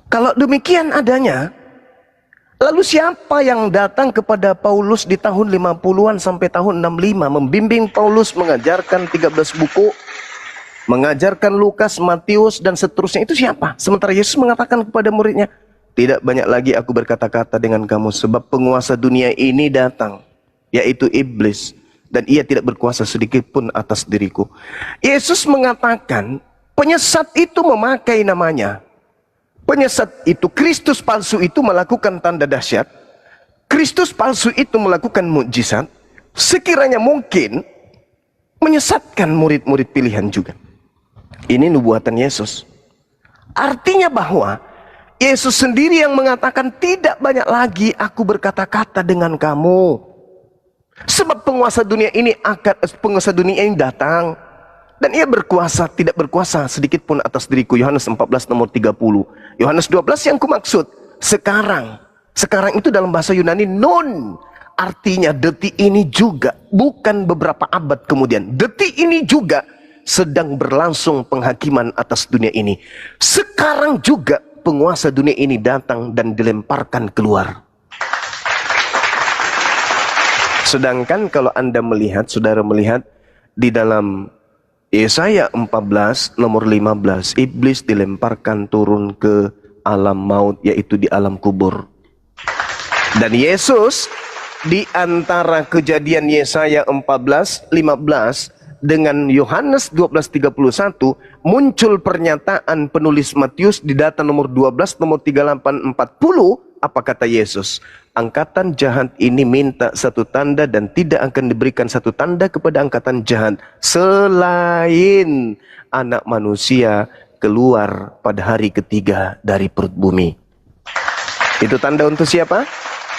S3: Kalau demikian adanya, lalu siapa yang datang kepada Paulus di tahun 50-an sampai tahun 65 membimbing Paulus mengajarkan 13 buku, mengajarkan Lukas, Matius dan seterusnya, itu siapa? Sementara Yesus mengatakan kepada muridnya, tidak banyak lagi aku berkata-kata dengan kamu sebab penguasa dunia ini datang, yaitu iblis, dan ia tidak berkuasa sedikit pun atas diriku. Yesus mengatakan penyesat itu memakai namanya. Penyesat itu, Kristus palsu itu melakukan tanda dahsyat. Kristus palsu itu melakukan mukjizat. Sekiranya mungkin menyesatkan murid-murid pilihan juga. Ini nubuatan Yesus. Artinya bahwa Yesus sendiri yang mengatakan tidak banyak lagi aku berkata-kata dengan kamu. Sebab penguasa dunia ini datang. Dan ia berkuasa, tidak berkuasa sedikit pun atas diriku. Yohanes 14 nomor 30. Yohanes 12 yang kumaksud sekarang. Sekarang itu dalam bahasa Yunani nun. Artinya detik ini juga, bukan beberapa abad kemudian. Detik ini juga sedang berlangsung penghakiman atas dunia ini. Sekarang juga penguasa dunia ini datang dan dilemparkan keluar. Sedangkan kalau Anda melihat, saudara melihat di dalam Yesaya 14 nomor 15, iblis dilemparkan turun ke alam maut, yaitu di alam kubur. Dan Yesus di antara kejadian Yesaya 14, 15 dengan Yohanes 12:31 muncul pernyataan penulis Matius di data nomor 12 nomor 38 40. Apa kata Yesus? Angkatan jahat ini minta satu tanda dan tidak akan diberikan satu tanda kepada angkatan jahat selain anak manusia keluar pada hari ketiga dari perut bumi. Itu tanda untuk siapa?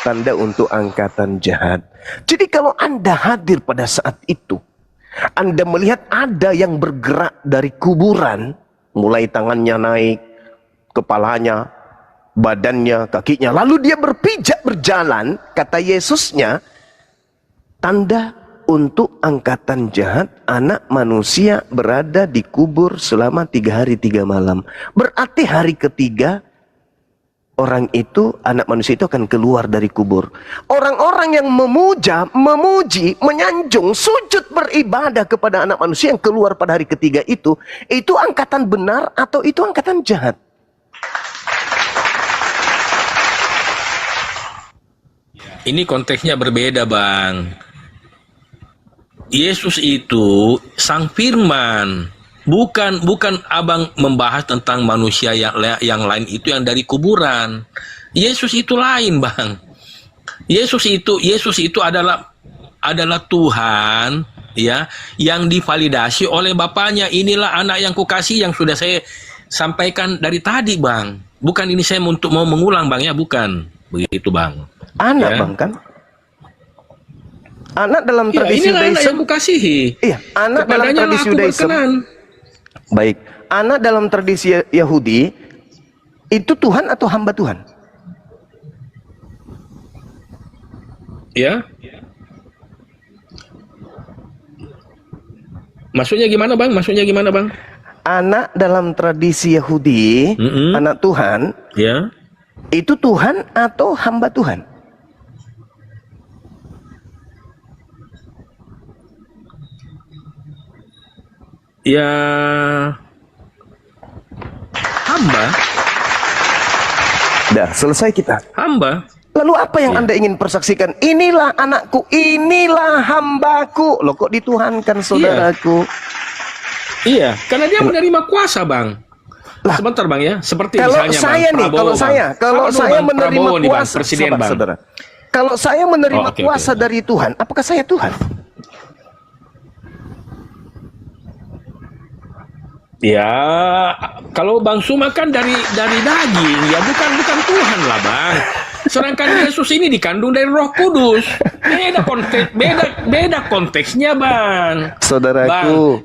S3: Tanda untuk angkatan jahat. Jadi kalau Anda hadir pada saat itu, Anda melihat ada yang bergerak dari kuburan, mulai tangannya naik, kepalanya, badannya, kakinya, lalu dia berpijak berjalan, kata Yesusnya, tanda untuk angkatan jahat, anak manusia berada di kubur selama 3 hari 3 malam. Berarti hari ketiga, orang itu, anak manusia itu akan keluar dari kubur. Orang-orang yang memuji, menyanjung, sujud beribadah kepada anak manusia yang keluar pada hari ketiga itu angkatan benar atau itu angkatan jahat?
S2: Ini konteksnya berbeda Bang. Yesus itu sang firman. Bukan abang membahas tentang manusia yang lain itu yang dari kuburan. Yesus itu lain Bang. Yesus itu adalah Tuhan ya, yang divalidasi oleh Bapaknya. Inilah anak yang kukasih, yang sudah saya sampaikan dari tadi Bang. Bukan ini saya untuk mau mengulang Bang ya, bukan. Begitu Bang.
S3: Anak
S2: ya.
S3: Bang kan? Anak dalam tradisi
S2: inilah anak yang
S3: Yudaism.
S2: kukasihi.
S3: Iya, anak dalam
S2: Kepadanya
S3: tradisi
S2: aku
S3: Yudaism.
S2: berkenan.
S3: Baik, anak dalam tradisi Yahudi itu Tuhan atau hamba Tuhan?
S2: Ya. Maksudnya gimana Bang?
S3: Anak dalam tradisi Yahudi, anak Tuhan,
S2: Ya.
S3: itu Tuhan atau hamba Tuhan?
S2: Ya, hamba.
S3: Dah, selesai kita.
S2: Hamba.
S3: Lalu apa yang Anda ingin persaksikan? Inilah anakku, inilah hambaku. Loh kok dituhankan saudaraku?
S2: Iya, karena dia menerima kuasa, Bang.
S3: Lah,
S2: sebentar, Bang ya. Seperti
S3: kalau
S2: misalnya
S3: saya
S2: Bang,
S3: nih,
S2: Prabowo,
S3: kalau saya
S2: Bang,
S3: menerima
S2: Prabowo nih, Bang,
S3: kuasa,
S2: presiden,
S3: sabar,
S2: Bang.
S3: saudara. Kalau saya menerima
S2: oke,
S3: kuasa
S2: oke.
S3: dari Tuhan, apakah saya Tuhan?
S2: Ya, kalau Bang Suma kan dari daging, ya bukan Tuhan lah, Bang. Sedangkan Yesus ini dikandung dari Roh Kudus. Beda konteksnya, Bang.
S3: Saudaraku.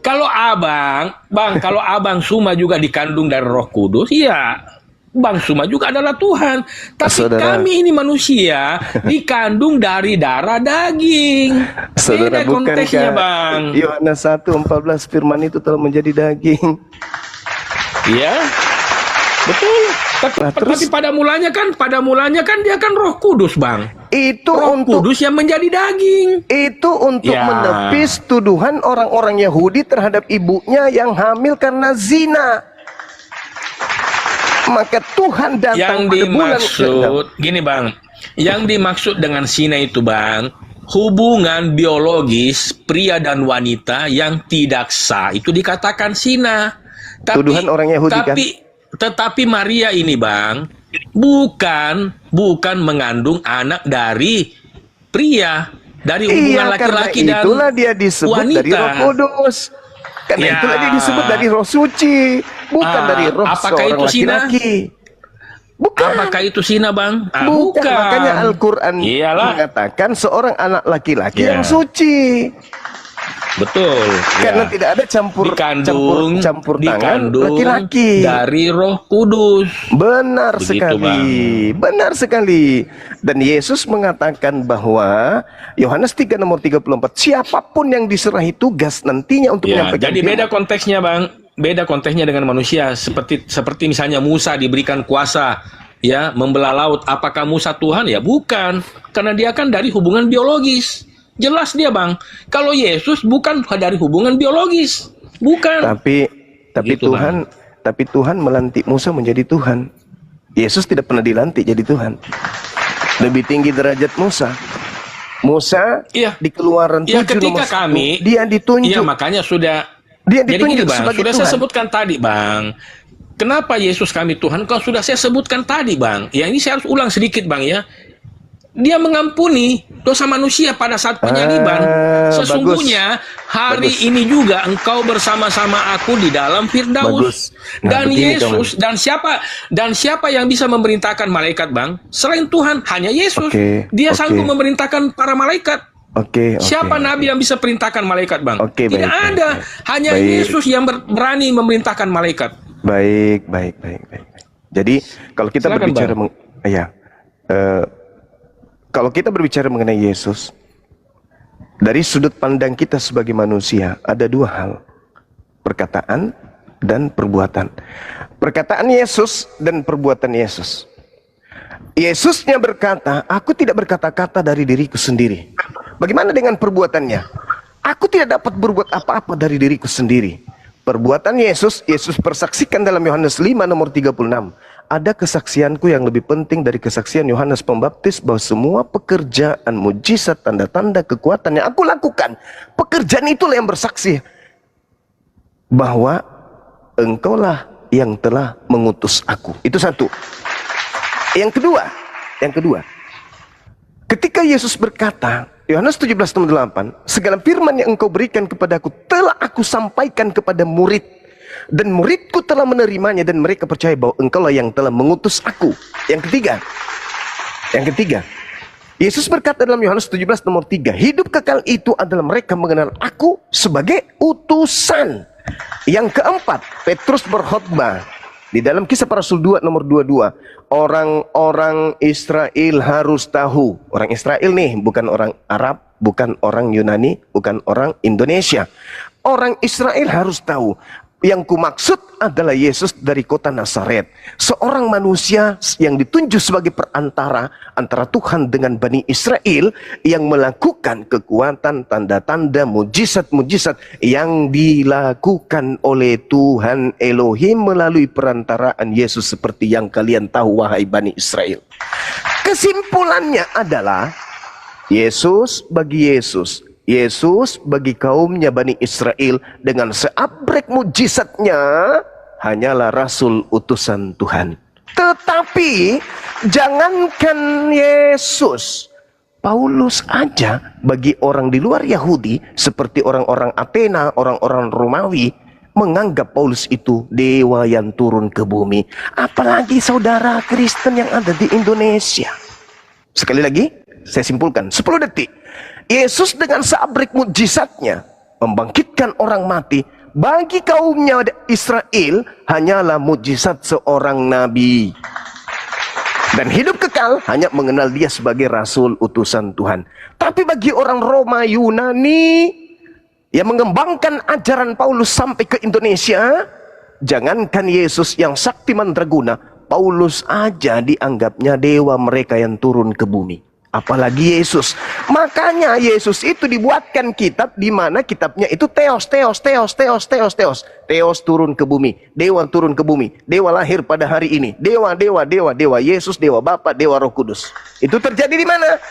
S2: Bang, kalau Abang Suma juga dikandung dari Roh Kudus, iya. Bang Suma juga adalah Tuhan. Tapi
S3: Saudara,
S2: kami ini manusia dikandung dari darah daging.
S3: saudara,
S2: Beda konteksnya,
S3: bukankah
S2: Bang.
S3: Yohanes 1:14 firman itu telah menjadi daging?
S2: Iya. Betul.
S3: Nah, terus-
S2: Tapi pada mulanya kan dia kan Roh Kudus, Bang.
S3: Itu
S2: Roh
S3: untuk
S2: Kudus yang menjadi daging.
S3: itu untuk
S2: Ya.
S3: menepis tuduhan orang-orang Yahudi terhadap ibunya yang hamil karena zina. Maka Tuhan datang
S2: Yang
S3: pada bulan
S2: dimaksud gini, Bang. Yang dimaksud dengan zina itu, Bang, hubungan biologis pria dan wanita yang tidak sah. Itu dikatakan zina.
S3: Tuduhan orang Yahudi, kan?
S2: Tetapi Maria ini, Bang, bukan mengandung anak dari pria, dari hubungan laki-laki dan
S3: itulah dia disebut
S2: wanita.
S3: dari Roh Kudus. Karena
S2: Ya.
S3: itulah dia disebut dari Roh Suci, bukan dari roh
S2: apakah
S3: seorang
S2: itu zina?
S3: laki-laki. Bukan.
S2: Apakah itu zina, Bang?
S3: Bukan. Makanya Al-Quran
S2: Iyalah.
S3: mengatakan seorang anak laki-laki
S2: Ya.
S3: yang suci.
S2: Betul.
S3: Karena
S2: ya.
S3: tidak ada campur
S2: Dikandung
S3: tangan laki-laki.
S2: dari Roh Kudus.
S3: Benar
S2: Begitu,
S3: sekali. Benar sekali. Dan Yesus mengatakan bahwa Yohanes 3 nomor 34, siapapun yang diserahi tugas nantinya untuk
S2: Ya,
S3: menyampaikan
S2: jadi beda
S3: firman.
S2: konteksnya, Bang. Beda konteksnya dengan manusia. Seperti misalnya Musa diberikan kuasa ya membelah laut. Apakah Musa Tuhan? Ya bukan. Karena dia kan dari hubungan biologis. Jelas dia, Bang. Kalau Yesus bukan dari hubungan biologis. Bukan.
S3: Tapi
S2: Gitu,
S3: Tuhan melantik Musa menjadi Tuhan. Yesus tidak pernah dilantik jadi Tuhan. Lebih tinggi derajat Musa. Musa
S2: Iya.
S3: di Keluaran 7
S2: Ya, ketika
S3: nomor 1,
S2: kami
S3: dia ditunjuk.
S2: Iya, makanya sudah.
S3: Dia
S2: Jadi
S3: ditunjuk
S2: gini, Bang,
S3: sebagai
S2: sudah
S3: Tuhan.
S2: saya sebutkan tadi, Bang. Kenapa Yesus kami Tuhan? Kalau sudah saya sebutkan tadi, Bang. Ya, ini saya harus ulang sedikit, Bang, ya. Dia mengampuni dosa manusia pada saat penyaliban. Sesungguhnya hari
S3: Bagus.
S2: ini juga engkau bersama-sama aku di dalam Firdaus.
S3: Bagus. Nah,
S2: Dan
S3: begini,
S2: Yesus dan siapa yang bisa memerintahkan malaikat, Bang? Selain Tuhan, hanya Yesus.
S3: Oke,
S2: Dia
S3: oke.
S2: sanggup memerintahkan para malaikat.
S3: Oke.
S2: Siapa nabi yang bisa perintahkan malaikat, Bang?
S3: Oke,
S2: Tidak
S3: baik,
S2: ada.
S3: baik.
S2: Hanya
S3: Baik.
S2: Yesus yang berani memerintahkan malaikat.
S3: Baik. Jadi kalau kita
S2: Silakan,
S3: berbicara
S2: Bang.
S3: kalau kita berbicara mengenai Yesus, dari sudut pandang kita sebagai manusia ada dua hal, perkataan dan perbuatan. Perkataan Yesus dan perbuatan Yesus. Yesusnya berkata, aku tidak berkata-kata dari diriku sendiri. Bagaimana dengan perbuatannya? Aku tidak dapat berbuat apa-apa dari diriku sendiri. Perbuatan Yesus persaksikan dalam Yohanes 5 nomor 36. Ada kesaksianku yang lebih penting dari kesaksian Yohanes Pembaptis, bahwa semua pekerjaan, mujizat, tanda-tanda, kekuatan yang aku lakukan, pekerjaan itulah yang bersaksi bahwa engkaulah yang telah mengutus aku. Itu satu. Yang kedua, ketika Yesus berkata, Yohanes 17:8, segala firman yang engkau berikan kepadaku telah aku sampaikan kepada murid, dan muridku telah menerimanya, dan mereka percaya bahwa engkaulah yang telah mengutus aku. Yang ketiga, Yesus berkata dalam Yohanes 17 nomor 3, hidup kekal itu adalah mereka mengenal aku sebagai utusan. Yang keempat, Petrus berkhotbah di dalam Kisah Para Rasul 2 nomor 22, orang-orang Israel harus tahu. Orang Israel nih, bukan orang Arab, bukan orang Yunani, bukan orang Indonesia. Orang Israel harus tahu, Yang kumaksud adalah Yesus dari kota Nazaret, seorang manusia yang ditunjuk sebagai perantara antara Tuhan dengan Bani Israel, yang melakukan kekuatan, tanda-tanda, mujizat-mujizat yang dilakukan oleh Tuhan Elohim melalui perantaraan Yesus, seperti yang kalian tahu wahai Bani Israel. Kesimpulannya adalah Yesus bagi Yesus, Yesus bagi kaumnya Bani Israel dengan seabrek mujizatnya hanyalah Rasul utusan Tuhan. Tetapi jangankan Yesus, Paulus aja bagi orang di luar Yahudi seperti orang-orang Athena, orang-orang Romawi menganggap Paulus itu dewa yang turun ke bumi. Apalagi saudara Kristen yang ada di Indonesia. Sekali lagi saya simpulkan 10 detik. Yesus dengan seabrek mujizatnya membangkitkan orang mati, bagi kaumnya Israel hanyalah mujizat seorang nabi. Dan hidup kekal hanya mengenal dia sebagai rasul utusan Tuhan. Tapi bagi orang Roma, Yunani yang mengembangkan ajaran Paulus sampai ke Indonesia, jangankan Yesus yang sakti mandraguna, Paulus aja dianggapnya dewa mereka yang turun ke bumi. Apalagi Yesus. Makanya Yesus itu dibuatkan kitab di mana kitabnya itu Theos turun ke bumi, dewa turun ke bumi, dewa lahir pada hari ini, dewa Yesus, dewa Bapa, dewa Roh Kudus. Itu terjadi di mana?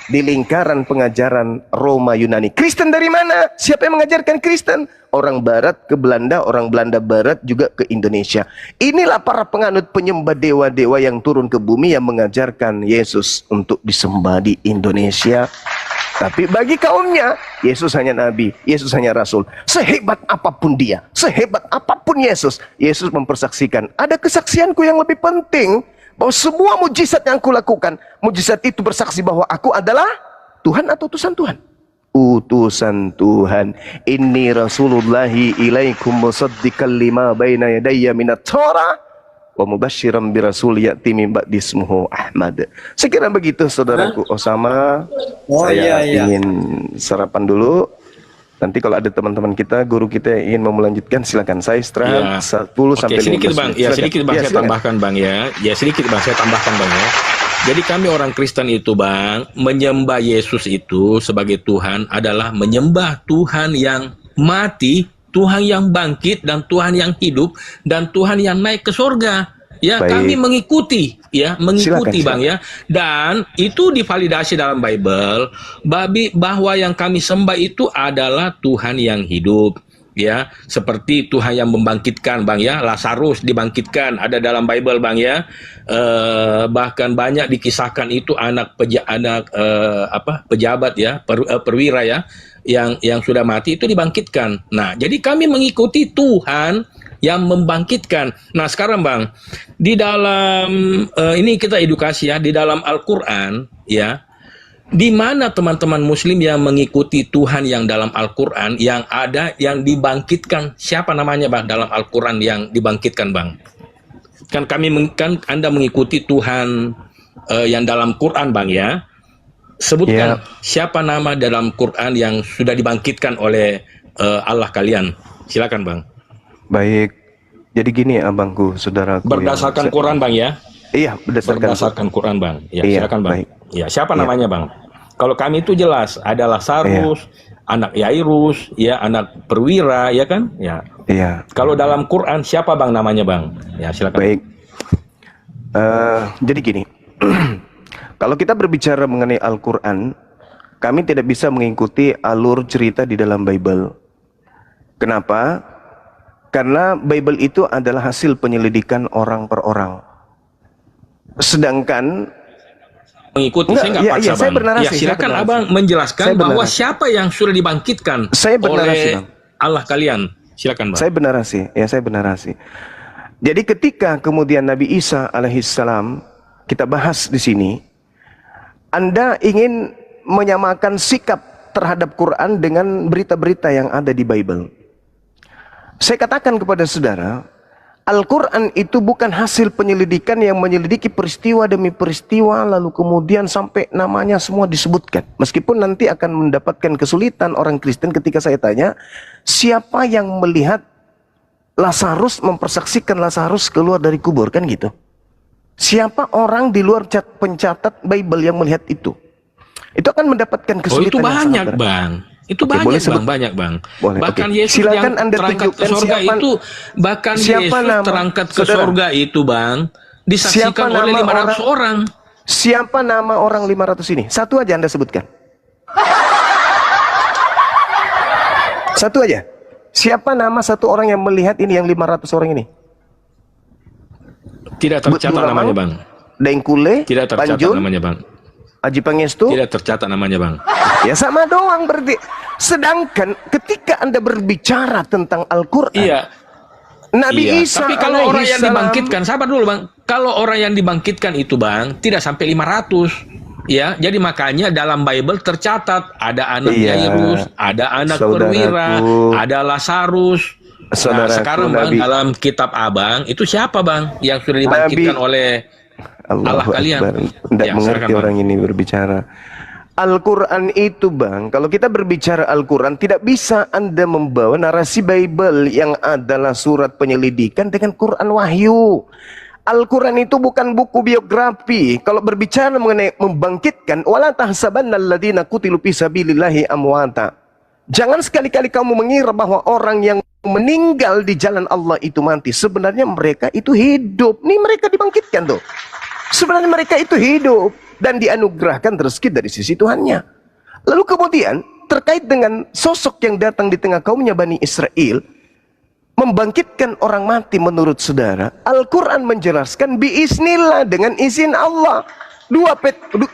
S3: Di lingkaran pengajaran Roma Yunani. Kristen dari mana? Siapa yang mengajarkan Kristen? Orang Barat ke Belanda, orang Belanda Barat juga ke Indonesia. Inilah para penganut penyembah dewa-dewa yang turun ke bumi yang mengajarkan Yesus untuk disembah di Indonesia. Tapi bagi kaumnya, Yesus hanya nabi, Yesus hanya rasul. Sehebat apapun dia, sehebat apapun Yesus, Yesus mempersaksikan, ada kesaksianku yang lebih penting, bahwa semua mujizat yang aku lakukan, mujizat itu bersaksi bahwa aku adalah Tuhan atau utusan Tuhan. Utusan Tuhan. Inni rasulullahi ilaikum musaddiqan lima baina yadayya minat Torah wa mubasyiran bi rasul ya'ti min ba'di ismuhu Ahmad. Sekira begitu saudaraku Osama. Saya ingin sarapan dulu. Nanti kalau ada teman-teman kita, guru kita yang ingin mau melanjutkan, silakan. Saya istirahat 10 sampai 15
S2: sedikit Bang.
S3: menit.
S2: Ya, sedikit Bang, saya tambahkan Bang ya. Ya, sedikit Bang, saya tambahkan Bang ya. Jadi kami orang Kristen itu Bang, menyembah Yesus itu sebagai Tuhan adalah menyembah Tuhan yang mati, Tuhan yang bangkit, dan Tuhan yang hidup, dan Tuhan yang naik ke surga. Ya, baik. Kami mengikuti, ya, mengikuti silakan, Bang ya. Dan itu divalidasi dalam Bible bahwa yang kami sembah itu adalah Tuhan yang hidup, ya. Seperti Tuhan yang membangkitkan Bang ya, Lazarus dibangkitkan ada dalam Bible Bang ya. Bahkan banyak dikisahkan itu pejabat ya, perwira ya, yang sudah mati itu dibangkitkan. Nah, jadi kami mengikuti Tuhan yang membangkitkan. Nah sekarang Bang, di dalam ini kita edukasi ya, di dalam Al-Quran ya, di mana teman-teman Muslim yang mengikuti Tuhan yang dalam Al-Quran, yang ada yang dibangkitkan, siapa namanya Bang dalam Al-Quran yang dibangkitkan Bang? Kan Anda mengikuti Tuhan yang dalam Quran Bang ya. Sebutkan siapa nama dalam Quran yang sudah dibangkitkan oleh Allah kalian. Silakan Bang.
S3: Baik, jadi gini abangku, saudaraku.
S2: Berdasarkan Quran Bang ya?
S3: Iya, berdasarkan
S2: Quran Bang. Ya,
S3: iya,
S2: silakan Bang.
S3: Baik.
S2: Ya, siapa namanya Bang? Kalau kami itu jelas ada Lazarus, anak Yairus, ya, anak perwira, ya kan? Ya.
S3: Iya.
S2: Kalau dalam Quran siapa Bang namanya Bang? Ya, silakan.
S3: Baik. Jadi gini, kalau kita berbicara mengenai Al-Quran, kami tidak bisa mengikuti alur cerita di dalam Bible. Kenapa? Karena Bible itu adalah hasil penyelidikan orang per orang. Sedangkan
S2: mengikuti, saya nggak paksa
S3: saya
S2: Bang.
S3: bernarasi,
S2: Ya, silakan Abang menjelaskan bahwa siapa yang sudah dibangkitkan oleh
S3: Bang.
S2: Allah kalian. Silakan Bang.
S3: Saya bernarasi. Jadi ketika kemudian Nabi Isa alaihissalam kita bahas di sini, Anda ingin menyamakan sikap terhadap Quran dengan berita-berita yang ada di Bible. Saya katakan kepada saudara, Al-Quran itu bukan hasil penyelidikan yang menyelidiki peristiwa demi peristiwa lalu kemudian sampai namanya semua disebutkan. Meskipun nanti akan mendapatkan kesulitan orang Kristen ketika saya tanya, siapa yang melihat Lazarus mempersaksikan Lazarus keluar dari kubur, kan gitu. Siapa orang di luar pencatat Bible yang melihat itu? Itu akan mendapatkan kesulitan.
S2: Oh, itu banyak, Bang. Itu banyak, Bang. Banyak, Bang.
S3: Boleh,
S2: bahkan
S3: okay.
S2: Yesus
S3: Silakan
S2: yang
S3: Anda
S2: terangkat ke surga itu, bahkan Yesus terangkat ke surga itu, Bang, disaksikan oleh 500 orang.
S3: Siapa nama orang 500 ini? Satu aja Anda sebutkan. Satu aja. Siapa nama satu orang yang melihat ini, yang 500 orang ini?
S2: Tidak tercatat namanya, Bang.
S3: Dengkule,
S2: tidak tercatat
S3: Banjun,
S2: namanya, Bang.
S3: Haji Pangestu?
S2: Tidak tercatat namanya, Bang.
S3: Ya sama doang berarti. Sedangkan ketika Anda berbicara tentang Al-Quran,
S2: iya,
S3: Nabi Isa,
S2: tapi kalau orang yang dibangkitkan, sabar dulu, Bang. Kalau orang yang dibangkitkan itu, Bang, tidak sampai 500. Ya, jadi makanya dalam Bible tercatat ada anak Yairus, ada anak perwira, ada Lazarus. Nah, sekarang Bang, dalam kitab Abang itu siapa, Bang, yang sudah dibangkitkan oleh Allah kalian?
S3: Tidak mengerti orang ini berbicara. Al-Quran itu, Bang, kalau kita berbicara Al-Quran, tidak bisa Anda membawa narasi Bible yang adalah surat penyelidikan dengan Quran wahyu. Al-Quran itu bukan buku biografi. Kalau berbicara mengenai membangkitkan, wala tahsabanna alladziina qutilu fi sabilillahi amwata. Jangan sekali-kali kamu mengira bahwa orang yang meninggal di jalan Allah itu mati. Sebenarnya mereka itu hidup. Nih mereka dibangkitkan tuh. Sebenarnya mereka itu hidup dan dianugerahkan rezeki dari sisi Tuhannya. Lalu kemudian terkait dengan sosok yang datang di tengah kaumnya Bani Israel, membangkitkan orang mati menurut saudara, Al-Quran menjelaskan biiznillah, dengan izin Allah.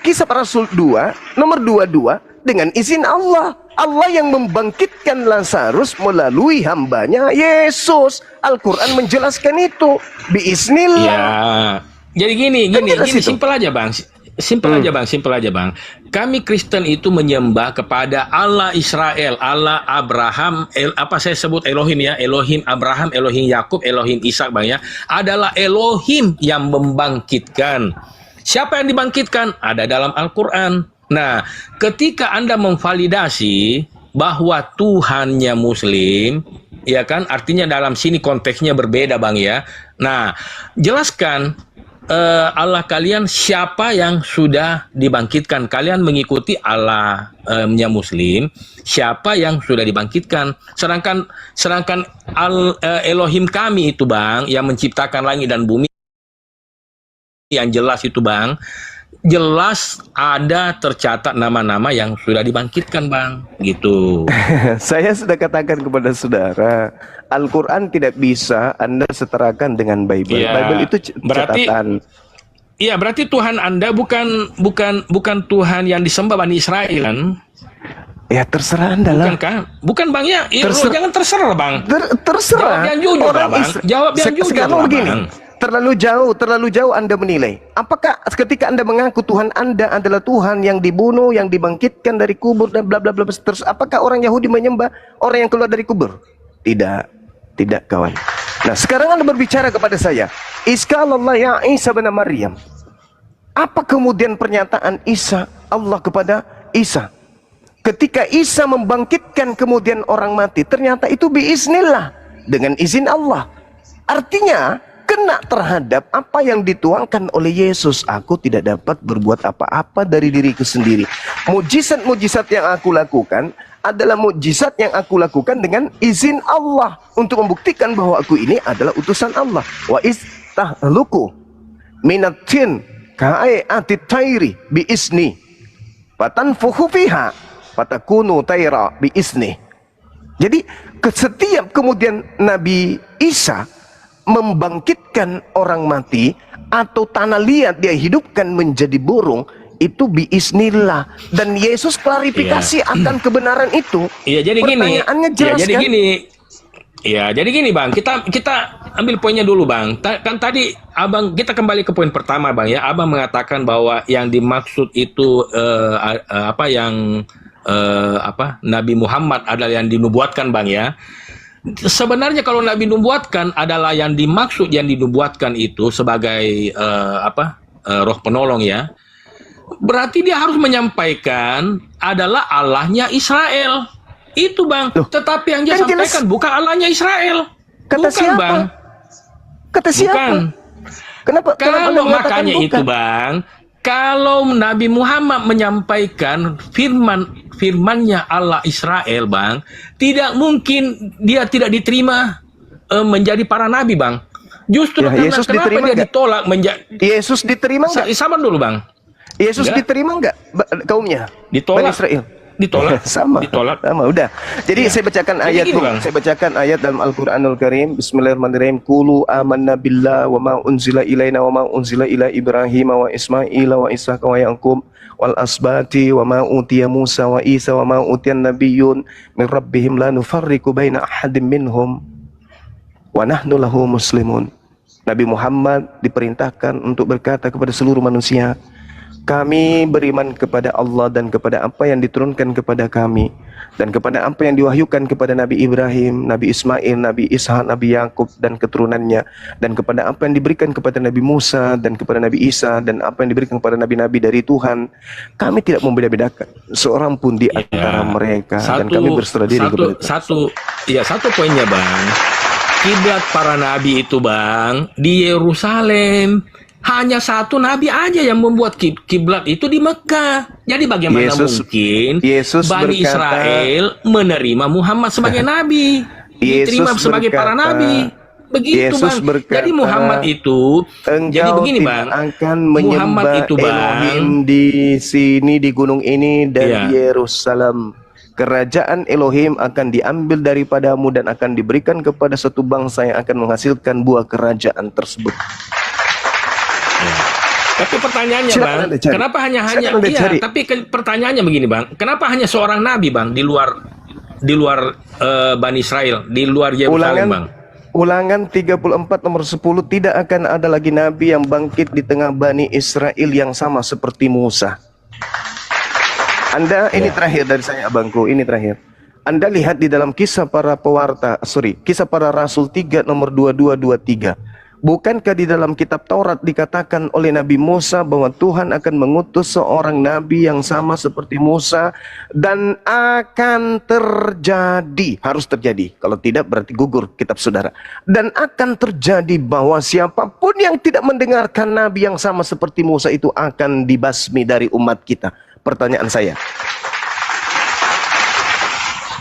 S3: Kisah Para Rasul 2 nomor 22, dengan izin Allah. Allah yang membangkitkan Lazarus melalui hambanya Yesus. Al-Quran menjelaskan itu biiznillah.
S2: Ya, jadi gini simpel aja, Bang. Simpel aja, Bang. Kami Kristen itu menyembah kepada Allah Israel, Allah Abraham, saya sebut Elohim ya, Elohim Abraham, Elohim Yakub, Elohim Ishak, Bang ya. Adalah Elohim yang membangkitkan. Siapa yang dibangkitkan? Ada dalam Al-Quran. Nah, ketika Anda memvalidasi bahwa Tuhannya Muslim, ya kan, artinya dalam sini konteksnya berbeda, Bang ya. Nah, jelaskan Allah kalian siapa yang sudah dibangkitkan. Kalian mengikuti Allahnya Muslim, siapa yang sudah dibangkitkan. Sedangkan Elohim kami itu, Bang, yang menciptakan langit dan bumi, yang jelas itu, Bang, jelas ada tercatat nama-nama yang sudah dibangkitkan, Bang, gitu.
S3: Saya sudah katakan kepada saudara, Al-Quran tidak bisa Anda setarakan dengan Bible. Ya, Bible itu catatan. Iya,
S2: berarti Tuhan Anda bukan Tuhan yang disembah Bani Israel, kan?
S3: Ya terserah Anda lah.
S2: Bukankah? Bukan, Bang ya. Jangan terserah, Bang.
S3: Terserah.
S2: Jawab yang jujur, Bang. Jawab yang jujur,
S3: sekarang begini.
S2: Bang.
S3: Terlalu jauh Anda menilai. Apakah ketika Anda mengaku Tuhan Anda adalah Tuhan yang dibunuh, yang dibangkitkan dari kubur dan bla bla bla, terus apakah orang Yahudi menyembah orang yang keluar dari kubur? Tidak kawan. Nah, sekarang Anda berbicara kepada saya, Iskalallah ya Isa bin Maryam. Apa kemudian pernyataan Isa, Allah kepada Isa? Ketika Isa membangkitkan kemudian orang mati, ternyata itu biiznillah, dengan izin Allah. Artinya kena terhadap apa yang dituangkan oleh Yesus. Aku tidak dapat berbuat apa-apa dari diriku sendiri. Mujizat-mujizat yang aku lakukan adalah mujizat yang aku lakukan dengan izin Allah, untuk membuktikan bahwa aku ini adalah utusan Allah. Wa istahluku minatin ka'ayatit tairi bi isni fatanfuhu fiha fatakunu taira bi isni. Jadi setiap kemudian Nabi Isa membangkitkan orang mati atau tanah liat dia hidupkan menjadi burung, itu biiznillah, dan Yesus klarifikasi akan kebenaran itu.
S2: Iya, jadi
S3: pertanyaannya
S2: gini.
S3: jelas,
S2: Jadi gini, Bang. Kita ambil poinnya dulu, Bang. Kan tadi Abang, kita kembali ke poin pertama, Bang ya. Abang mengatakan bahwa yang dimaksud itu Nabi Muhammad adalah yang dinubuatkan, Bang ya. Sebenarnya kalau Nabi nubuatkan adalah yang dimaksud, yang dinubuatkan itu sebagai roh penolong ya. Berarti dia harus menyampaikan adalah Allahnya Israel. Itu, Bang. Tetapi yang dia sampaikan bukan Allahnya Israel.
S3: Kata
S2: Bukan,
S3: siapa?
S2: Bang.
S3: Kata siapa?
S2: Bukan.
S3: Kenapa Anda
S2: Kalau
S3: mengatakan
S2: makanya
S3: bukan?
S2: itu, Bang, kalau Nabi Muhammad menyampaikan firmannya Allah Israel, Bang, tidak mungkin dia tidak diterima menjadi para nabi, Bang. Justru
S3: Ya,
S2: karena
S3: Yesus
S2: kenapa
S3: diterima
S2: dia
S3: nggak?
S2: ditolak menjadi
S3: Yesus diterima nggak?
S2: Sabar dulu, Bang.
S3: Yesus
S2: Enggak.
S3: diterima nggak kaumnya?
S2: Ditolak.
S3: Bani Israel.
S2: Ditolak.
S3: Sama.
S2: Ditolak.
S3: Sama, udah. Jadi
S2: Ya.
S3: saya bacakan
S2: Jadi
S3: ayat,
S2: gini,
S3: Bung.
S2: Bang.
S3: Saya bacakan ayat dalam Al-Qur'anul Karim. Bismillahirrahmanirrahim. Qulu amanna billah wa ma unzila ilaina wa ma unzila ila Ibrahim wa Ismail wa Ishaq wa Yaqub wal asbati wa ma utiya Musa wa Isa wa ma utiyan nabiyyun min rabbihim la nufarriqu baina ahadin minhum wa nahnu lahu muslimun. Nabi Muhammad diperintahkan untuk berkata kepada seluruh manusia, kami beriman kepada Allah dan kepada apa yang diturunkan kepada kami dan kepada apa yang diwahyukan kepada Nabi Ibrahim, Nabi Ismail, Nabi Ishak, Nabi Yakub dan keturunannya, dan kepada apa yang diberikan kepada Nabi Musa dan kepada Nabi Isa dan apa yang diberikan kepada nabi-nabi dari Tuhan. Kami tidak membeda-bedakan seorang pun di antara mereka, dan kami berserah diri kepada Tuhan.
S2: Satu poinnya, Bang. Kiblat para nabi itu, Bang, di Yerusalem. Hanya satu nabi aja yang membuat kiblat itu di Mekah. Jadi bagaimana mungkin Bani Israel menerima Muhammad sebagai nabi, diterima sebagai para nabi? Begitu, Bang. Jadi Muhammad itu, jadi begini, Bang,
S3: akan menyembah Elohim di sini, di gunung ini dan di Yerusalem. Kerajaan Elohim akan diambil daripadamu dan akan diberikan kepada satu bangsa yang akan menghasilkan buah kerajaan tersebut.
S2: Tapi pertanyaannya, Bang, kenapa hanya tapi pertanyaannya begini, Bang, kenapa hanya seorang nabi, Bang, di luar Bani Israel, di luar Yerusalem, Bang?
S3: Ulangan 34 nomor 10, tidak akan ada lagi nabi yang bangkit di tengah Bani Israel yang sama seperti Musa. Anda, ini terakhir dari saya, abangku, ini terakhir. Anda lihat di dalam kisah para kisah para Rasul 3 nomor 22-23. Bukankah di dalam kitab Taurat dikatakan oleh Nabi Musa bahwa Tuhan akan mengutus seorang nabi yang sama seperti Musa dan akan terjadi, harus terjadi, kalau tidak berarti gugur kitab saudara, dan akan terjadi bahwa siapapun yang tidak mendengarkan nabi yang sama seperti Musa itu akan dibasmi dari umat kita. Pertanyaan saya,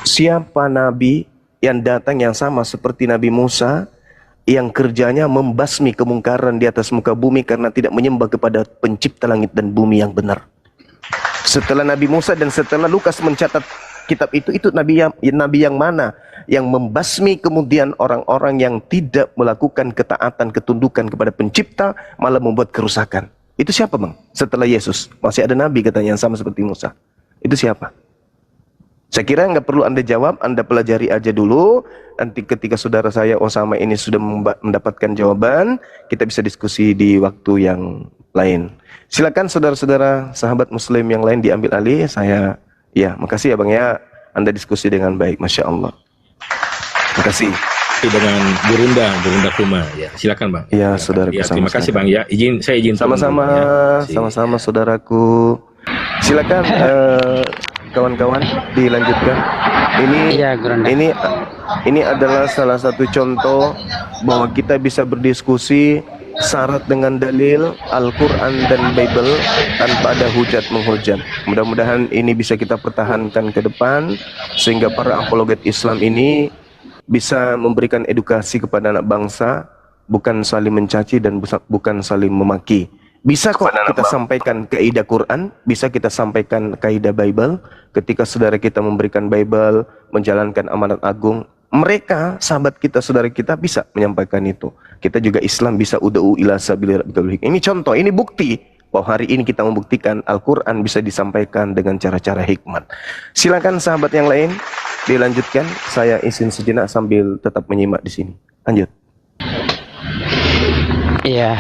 S3: siapa nabi yang datang yang sama seperti Nabi Musa, yang kerjanya membasmi kemungkaran di atas muka bumi karena tidak menyembah kepada pencipta langit dan bumi yang benar? Setelah Nabi Musa dan setelah Lukas mencatat kitab itu nabi yang mana yang membasmi kemudian orang-orang yang tidak melakukan ketaatan, ketundukan kepada pencipta, malah membuat kerusakan? Itu siapa, Bang? Setelah Yesus masih ada nabi katanya yang sama seperti Musa. Itu siapa? Saya kira nggak perlu Anda jawab, Anda pelajari aja dulu. Nanti ketika saudara saya Osama ini sudah mendapatkan jawaban, kita bisa diskusi di waktu yang lain. Silakan saudara-saudara, sahabat muslim yang lain diambil alih. Makasih ya Bang ya, Anda diskusi dengan baik, Masya Allah. Makasih.
S2: Dengan Burunda Kuma, ya silakan, Bang.
S3: Ya, saudaraku.
S2: Ya, terima kasih, Bang ya. Saya izin.
S3: Sama-sama, sama-sama saudaraku. Silakan kawan-kawan dilanjutkan. Ini adalah salah satu contoh bahwa kita bisa berdiskusi syarat dengan dalil Al-Quran dan Bible tanpa ada hujat menghujat. Mudah-mudahan ini bisa kita pertahankan ke depan sehingga para apologet Islam ini bisa memberikan edukasi kepada anak bangsa, bukan saling mencaci dan bukan saling memaki. Bisa kok kita sampaikan kaidah Quran, bisa kita sampaikan kaidah Bible. Ketika saudara kita memberikan Bible, menjalankan amanat agung, mereka, sahabat kita, saudara kita bisa menyampaikan itu. Kita juga Islam bisa ud'u ila sabili rabbikal hikmah. Ini contoh, ini bukti bahwa hari ini kita membuktikan Al-Quran bisa disampaikan dengan cara-cara hikmat. Silakan sahabat yang lain dilanjutkan. Saya izin sejenak sambil tetap menyimak di sini. Lanjut.
S5: Iya,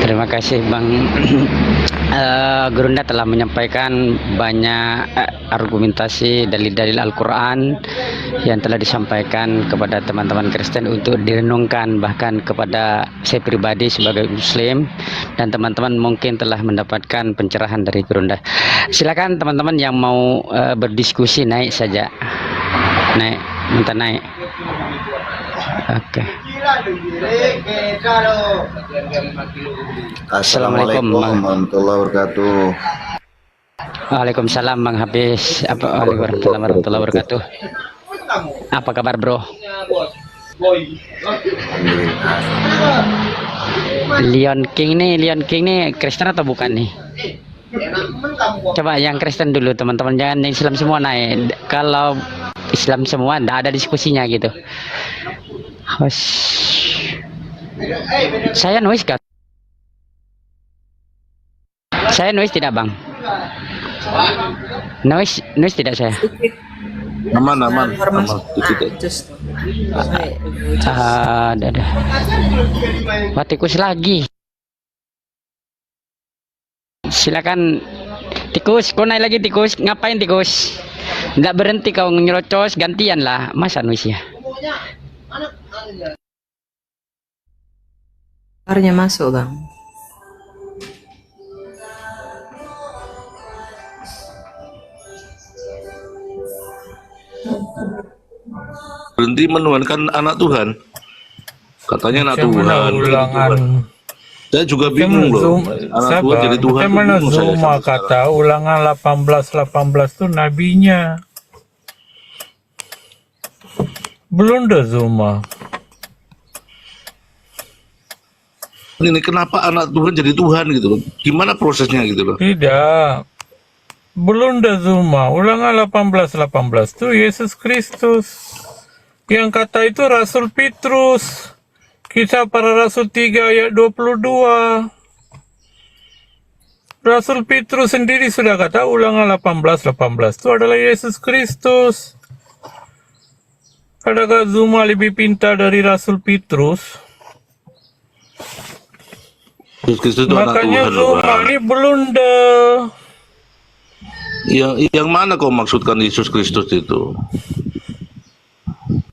S5: terima kasih Bang. Gurunda telah menyampaikan banyak argumentasi dalil-dalil Al-Quran yang telah disampaikan kepada teman-teman Kristen untuk direnungkan, bahkan kepada saya pribadi sebagai Muslim, dan teman-teman mungkin telah mendapatkan pencerahan dari Gurunda. Silakan teman-teman yang mau berdiskusi naik saja, minta naik. Oke.
S4: Assalamualaikum warahmatullahi wabarakatuh.
S5: Waalaikumsalam Bang Hafiz. Waalaikumsalam warahmatullahi wabarakatuh. Apa kabar bro? Leon King nih Kristen atau bukan nih? Coba yang Kristen dulu teman-teman, jangan yang Islam semua naik. Kalau Islam semua enggak ada diskusinya gitu. Saya noise kan? Saya noise tidak Bang? Noise tidak saya?
S4: Aman.
S5: Ada. Wah, tikus lagi. Silakan tikus, kau naik lagi tikus. Ngapain tikus? Nggak berhenti kau nyerocos, gantian lah. Masa nuisnya?
S6: Kabarnya masuk Bang.
S7: Berhenti menuhankan anak Tuhan, katanya anak Tuhan.
S8: Ulangan.
S7: Saya juga bingung loh, anak Tuhan jadi Tuhan.
S8: Bagaimana Zuma kata ulangan 18 itu nabinya. Belum ada Zuma.
S7: Ini kenapa anak Tuhan jadi Tuhan gitu loh? Gimana prosesnya gitu loh?
S8: Tidak. Belum ada Zuma. Ulangan 18 itu Yesus Kristus. Yang kata itu Rasul Petrus. Kisah para Rasul 3 ayat 22. Rasul Petrus sendiri sudah kata ulangan 18 itu adalah Yesus Kristus. Adakah Zuma lebih pintar dari Rasul Petrus?
S7: Yesus Kristus itu anak
S8: Makanya
S7: Tuhan loh,
S8: Zuma
S7: Bang.
S8: ini blunder.
S7: Yang mana kau maksudkan Yesus Kristus itu?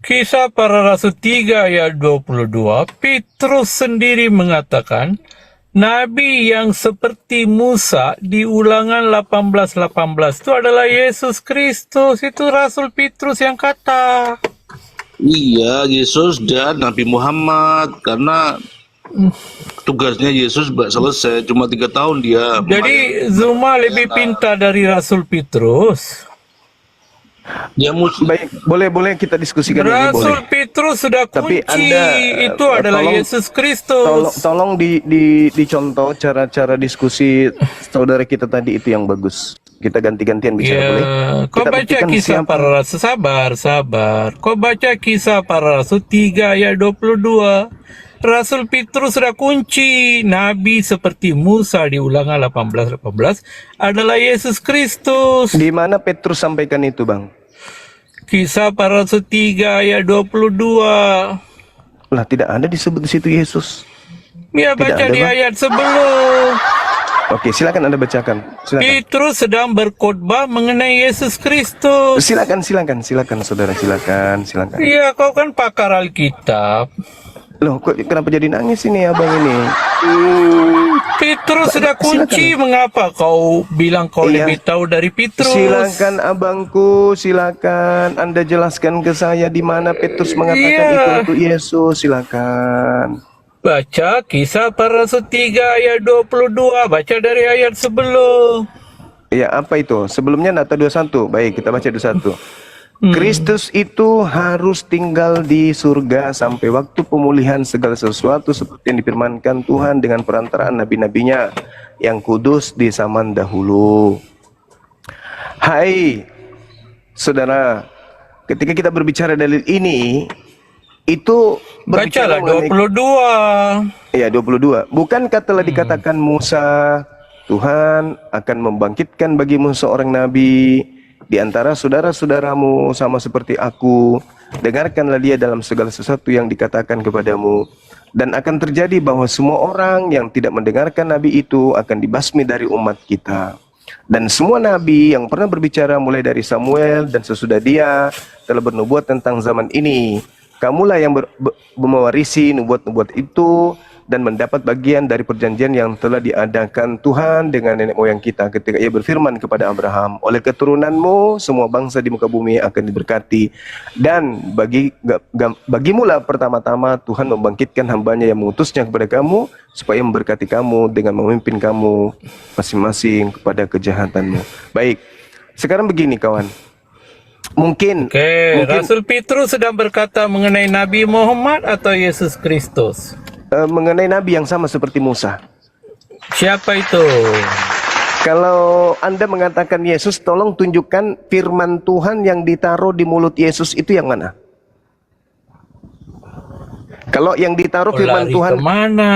S8: Kisah para Rasul 3 ayat 22, Petrus sendiri mengatakan, Nabi yang seperti Musa di ulangan 18 itu adalah Yesus Kristus. Itu Rasul Petrus yang kata.
S7: Iya, Yesus dan Nabi Muhammad, karena tugasnya Yesus selesai, cuma 3 tahun dia.
S8: Jadi Zuma lebih pintar dari Rasul Petrus.
S7: Dia
S3: Baik, boleh kita diskusikan ini
S8: Rasul
S3: boleh.
S8: Petrus sudah
S3: Tapi
S8: kunci,
S3: Anda,
S8: itu adalah Yesus Kristus.
S3: Tolong dicontoh cara-cara diskusi saudara kita tadi itu yang bagus. Kita ganti-gantian bicara boleh?
S8: Kau
S3: Kita
S8: baca
S3: buktikan
S8: kisah
S3: siapa.
S8: para rasul, sabar. Kau baca kisah para rasul 3 ayat 22. Rasul Petrus sudah kunci, Nabi seperti Musa di ulangan 18 adalah Yesus Kristus.
S3: Di mana Petrus sampaikan itu, Bang?
S8: Kisah para rasul 3 ayat 22.
S3: Lah, tidak ada disebut di situ Yesus.
S8: Ya,
S3: Tidak
S8: baca
S3: ada,
S8: di
S3: Bang.
S8: ayat sebelum.
S3: Oke, silakan Anda bacakan. Silakan.
S8: Petrus sedang berkhotbah mengenai Yesus Kristus.
S3: Silakan saudara, silakan.
S8: Iya, kau kan pakar Alkitab.
S3: Loh, kok kenapa jadi nangis ini abang ini?
S8: Petrus sudah kunci, mengapa kau bilang kau
S3: Iya.
S8: lebih tahu dari Petrus?
S3: Silakan abangku, silakan Anda jelaskan ke saya di mana Petrus mengatakan
S8: Iya.
S3: itu untuk Yesus, silakan.
S8: Baca kisah para rasul 3 ayat 22, baca dari ayat sebelum.
S3: Ya, apa itu? Sebelumnya Nata 21. Baik, kita baca 21. Kristus itu harus tinggal di surga sampai waktu pemulihan segala sesuatu seperti yang difirmankan Tuhan dengan perantaraan nabi-nabinya yang kudus di zaman dahulu. Hai saudara, ketika kita berbicara dalil ini, itu
S8: Bacalah
S3: mengenai
S8: 22.
S3: ya 22. Bukankah telah dikatakan Musa, Tuhan akan membangkitkan bagimu seorang nabi di antara saudara-saudaramu sama seperti aku. Dengarkanlah dia dalam segala sesuatu yang dikatakan kepadamu. Dan akan terjadi bahwa semua orang yang tidak mendengarkan nabi itu akan dibasmi dari umat kita. Dan semua nabi yang pernah berbicara mulai dari Samuel dan sesudah dia telah bernubuat tentang zaman ini. Kamulah yang mewarisi nubuat-nubuat itu dan mendapat bagian dari perjanjian yang telah diadakan Tuhan dengan nenek moyang kita ketika Ia berfirman kepada Abraham, oleh keturunanmu semua bangsa di muka bumi akan diberkati, dan bagimulah pertama-tama Tuhan membangkitkan hambanya yang mengutusnya kepada kamu supaya memberkati kamu dengan memimpin kamu masing-masing kepada kejahatanmu. Baik, sekarang begini kawan, mungkin
S8: Rasul Petrus sedang berkata mengenai Nabi Muhammad atau Yesus Kristus?
S3: Mengenai Nabi yang sama seperti Musa.
S8: Siapa itu?
S3: Kalau Anda mengatakan Yesus, tolong tunjukkan firman Tuhan yang ditaruh di mulut Yesus itu yang mana? Kalau yang ditaruh firman Tuhan
S8: kemana?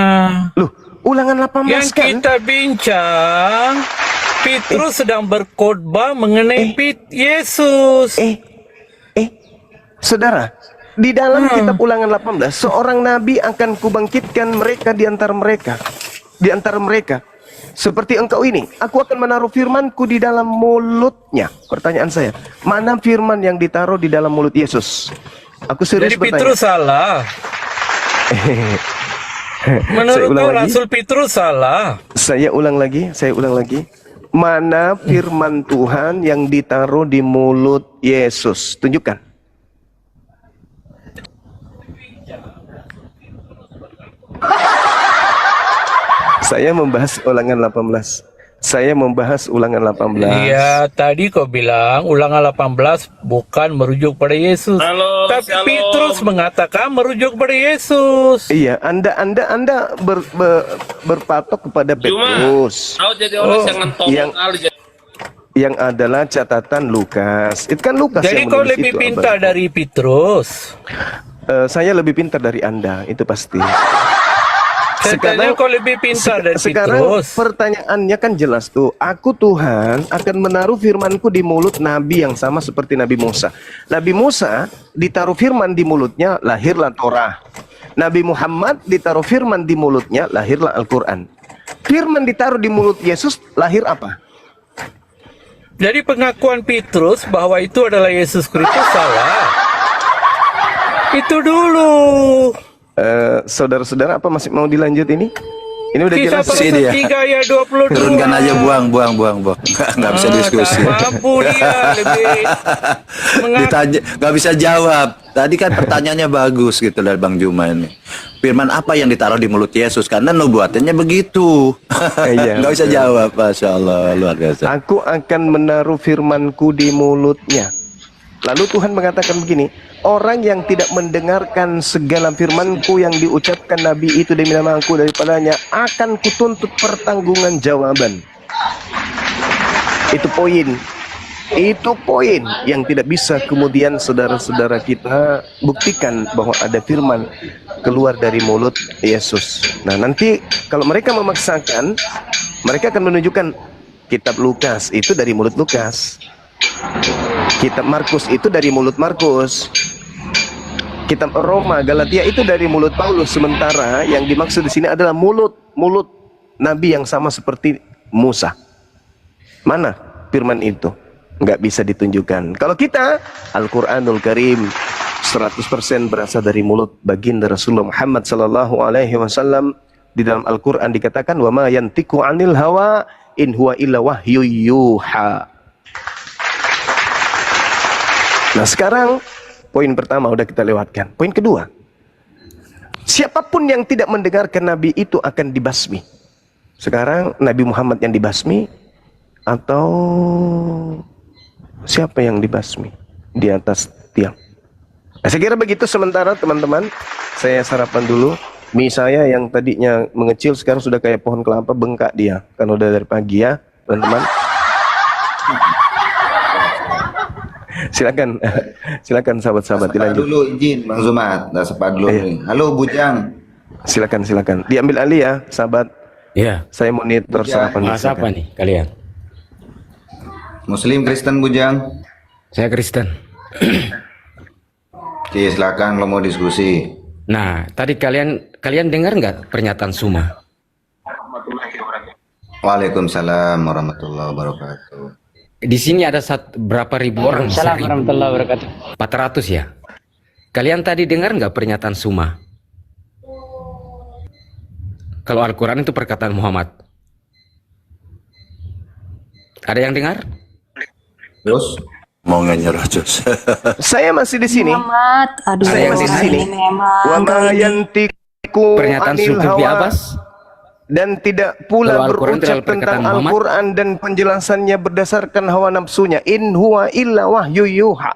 S3: Loh, Ulangan 18
S8: yang
S3: kan?
S8: kita bincang, Petrus sedang berkhotbah mengenai Yesus.
S3: Saudara, di dalam kitab Ulangan 18, seorang nabi akan kubangkitkan mereka di antara mereka. Di antara mereka. Seperti engkau ini, aku akan menaruh firmanku di dalam mulutnya. Pertanyaan saya, mana firman yang ditaruh di dalam mulut Yesus? Aku serius
S8: Jadi
S3: bertanya.
S8: Petrus salah. Menurut Rasul Petrus salah.
S3: Saya ulang lagi. Mana firman Tuhan yang ditaruh di mulut Yesus? Tunjukkan. Saya membahas Ulangan 18.
S8: Iya, tadi kau bilang Ulangan 18 bukan merujuk pada Yesus. Tapi Petrus mengatakan merujuk pada Yesus.
S3: Iya, Anda berpatok kepada Petrus. Yang adalah catatan Lukas. Itu kan Lukas
S8: jadi
S3: yang
S8: kau
S3: menulis
S8: lebih
S3: itu,
S8: pintar
S3: abang.
S8: dari Petrus.
S3: Saya lebih pintar dari Anda, itu pasti.
S8: Katanya kau lebih pintar dari
S3: sekarang
S8: Petrus.
S3: pertanyaannya kan jelas tuh. Aku Tuhan akan menaruh firmanku di mulut nabi yang sama seperti Nabi Musa. Nabi Musa ditaruh firman di mulutnya, lahirlah Torah. Nabi Muhammad ditaruh firman di mulutnya, lahirlah Al-Quran. Firman ditaruh di mulut Yesus, lahir apa?
S8: Jadi pengakuan Petrus bahwa itu adalah Yesus Kristus salah. Itu dulu.
S3: Saudara-saudara, apa masih mau dilanjut ini? Ini udah
S8: Kisah
S3: jelas
S8: Rasul 3 ayat 22.
S4: Turunkan aja, buang. Nggak bisa diskusi.
S8: Mampu dia lebih
S4: Ditanya, nggak bisa jawab. Tadi kan pertanyaannya bagus gitu dari Bang Juma ini. Firman apa yang ditaruh di mulut Yesus? Karena nubuatannya begitu.
S3: Iya,
S4: Nggak bisa jawab. Masya Allah, luar biasa.
S3: Aku akan menaruh firmanku di mulutnya. Lalu Tuhan mengatakan begini, orang yang tidak mendengarkan segala firmanku yang diucapkan Nabi itu demi nama aku daripadanya, akan kutuntut pertanggungan jawaban. Itu poin. Itu poin yang tidak bisa kemudian saudara-saudara kita buktikan bahwa ada firman keluar dari mulut Yesus. Nah, nanti kalau mereka memaksakan, mereka akan menunjukkan kitab Lukas itu dari mulut Lukas. Kitab Markus itu dari mulut Markus. Kitab Roma, Galatia itu dari mulut Paulus. Sementara yang dimaksud di sini adalah mulut nabi yang sama seperti Musa. Mana firman itu? Nggak bisa ditunjukkan. Kalau kita, Al-Quranul Karim 100% berasal dari mulut baginda Rasulullah Muhammad sallallahu alaihi wasallam. Di dalam Al-Quran dikatakan, wa ma yantiqu 'anil hawa in huwa illa wahyu yuha. Nah, sekarang poin pertama udah kita lewatkan. Poin kedua, siapapun yang tidak mendengarkan Nabi itu akan dibasmi. Sekarang Nabi Muhammad yang dibasmi atau siapa yang dibasmi di atas tiang? Nah, saya kira begitu sementara teman-teman. Saya sarapan dulu. Mie saya yang tadinya mengecil sekarang sudah kayak pohon kelapa, bengkak dia. Kan udah dari pagi ya, teman-teman. Silakan sahabat-sahabat dilanjut.
S6: Dulu izin Bang Zumat, dah sempat dulu nih. Halo Bujang.
S3: Silakan. Diambil alih ya, sahabat.
S2: Iya.
S3: Saya monitor sarapan.
S2: Mas apa nih kalian?
S6: Muslim Kristen Bujang.
S2: Saya Kristen.
S6: Oke, silakan lo mau diskusi.
S2: Nah, tadi kalian dengar nggak pernyataan Suma?
S6: Waalaikumsalam warahmatullahi wabarakatuh.
S2: Di sini ada berapa ribu orang?
S5: Assalamualaikum warahmatullahi wabarakatuh.
S2: 400 ya. Kalian tadi dengar nggak pernyataan Suma?
S9: kalau Al-Quran itu perkataan Muhammad. Ada yang dengar?
S6: Terus
S4: Mau nyerah Jus.
S3: Saya masih di sini.
S10: Muhammad, aduh,
S3: Saya masih di sini.
S10: memang
S3: Wa ma
S10: kau ini.
S3: yantiqu
S9: Pernyataan
S3: anil
S9: Zulkifli
S3: hawa.
S9: Abbas.
S3: Dan tidak pula
S9: Kalau Al-Quran itu
S3: berucap
S9: adalah perkataan
S3: tentang
S9: Muhammad.
S3: Al-Quran dan penjelasannya berdasarkan hawa nafsunya. In huwa illa wahyu yuha.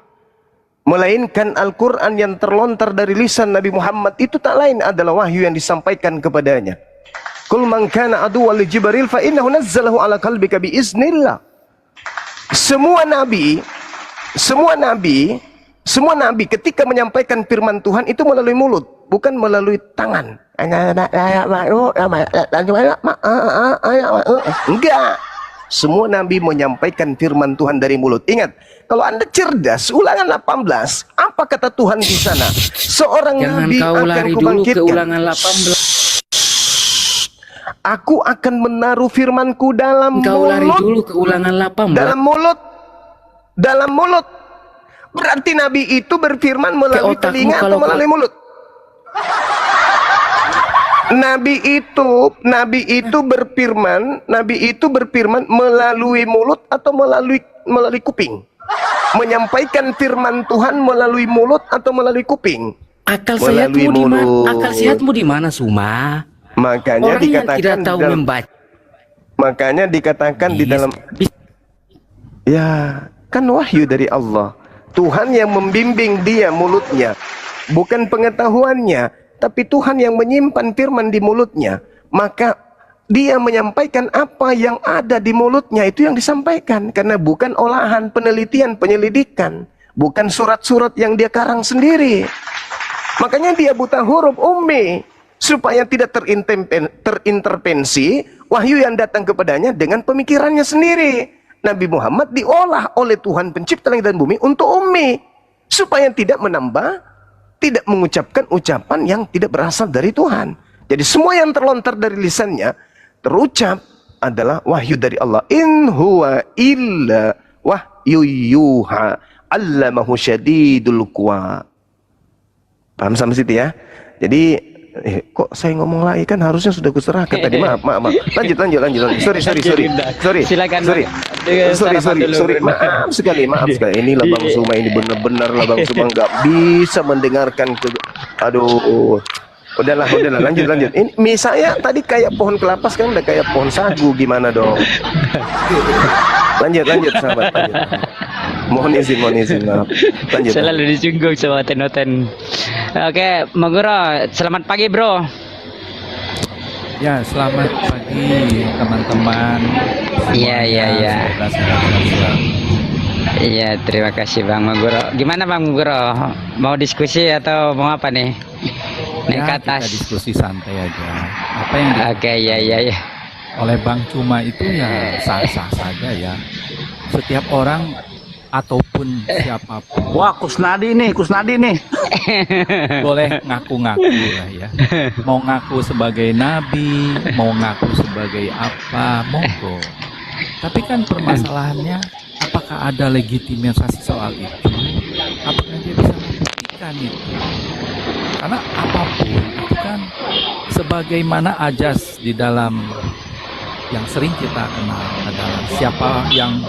S3: Melainkan Al-Quran yang terlontar dari lisan Nabi Muhammad itu tak lain adalah wahyu yang disampaikan kepadanya. Kul man kana aduwwan li Jibril fa innahu nazzalahu ala qalbika bi iznillah. Semua nabi ketika menyampaikan firman Tuhan itu melalui mulut, bukan melalui tangan. Enggak. Semua nabi menyampaikan firman Tuhan dari mulut. Ingat, kalau Anda cerdas, Ulangan 18, apa kata Tuhan di sana? Seorang
S9: Jangan
S3: nabi
S9: kau
S3: akan
S9: lari dulu ke
S3: kubangkitkan.
S9: Ulangan 18.
S3: Aku akan menaruh firmanku dalam
S9: Kau lari
S3: mulut.
S9: dulu ke Ulangan 18.
S3: Dalam mulut. Dalam mulut. Berarti nabi itu berfirman melalui
S9: otakmu
S3: telinga atau
S9: kalau
S3: melalui mulut? Nabi itu berfirman melalui mulut atau melalui kuping? Menyampaikan firman Tuhan melalui mulut atau melalui kuping?
S9: Akal
S3: Melalui
S9: sehatmu di mana?
S3: mulut.
S9: Akal sehatmu di mana, Suma?
S3: Makanya
S9: Orang yang
S3: dikatakan
S9: tidak tahu
S3: dalam,
S9: membaca.
S3: makanya dikatakan di dalam, ya kan wahyu dari Allah. Tuhan yang membimbing dia mulutnya, bukan pengetahuannya, tapi Tuhan yang menyimpan firman di mulutnya. Maka dia menyampaikan apa yang ada di mulutnya, itu yang disampaikan. Karena bukan olahan penelitian, penyelidikan, bukan surat-surat yang dia karang sendiri. Makanya dia buta huruf ummi, supaya tidak terintervensi wahyu yang datang kepadanya dengan pemikirannya sendiri. Nabi Muhammad diolah oleh Tuhan pencipta langit dan bumi untuk ummi, supaya tidak menambah, tidak mengucapkan ucapan yang tidak berasal dari Tuhan. Jadi semua yang terlontar dari lisannya terucap adalah wahyu dari Allah. In huwa illa wahyu yuha allamahu syadidul quwa. Paham sampai situ ya? Jadi kok saya ngomong lagi, kan harusnya sudah kuserahkan tadi. Maaf. Lanjut. Sorry.
S5: Silakan.
S3: Sorry. Maaf sekali. Inilah Bang Suma ini benar-benar lah Bang Suma nggak bisa mendengarkan. Aduh. Udahlah. Lanjut. Ini misalnya tadi kayak pohon kelapa, sekarang udah kayak pohon sagu, gimana dong? Lanjut sahabat. Mohon izin, maaf. Lanjut.
S5: Selalu disinggung sama tenoten. Oke, Bang Guru, selamat pagi, Bro.
S11: Ya, selamat pagi teman-teman.
S5: Iya.
S11: Semoga sehat.
S5: Iya, terima kasih Bang Guru. Gimana Bang Guru? Mau diskusi atau mau apa nih? Naik ke
S11: Ya,
S5: atas.
S11: kita diskusi santai aja. Apa yang
S5: Oke, iya.
S11: oleh Bang Cuma itu ya sah-sah saja ya. Setiap orang ataupun siapapun
S7: Wah, Kusnadi nih.
S11: boleh ngaku-ngaku lah ya. Mau ngaku sebagai nabi, mau ngaku sebagai apa, monggo. Tapi kan permasalahannya, apakah ada legitimasi soal itu? Apakah dia bisa membuktikan itu? Karena apapun itu kan sebagaimana ajas di dalam yang sering kita kenal adalah siapa yang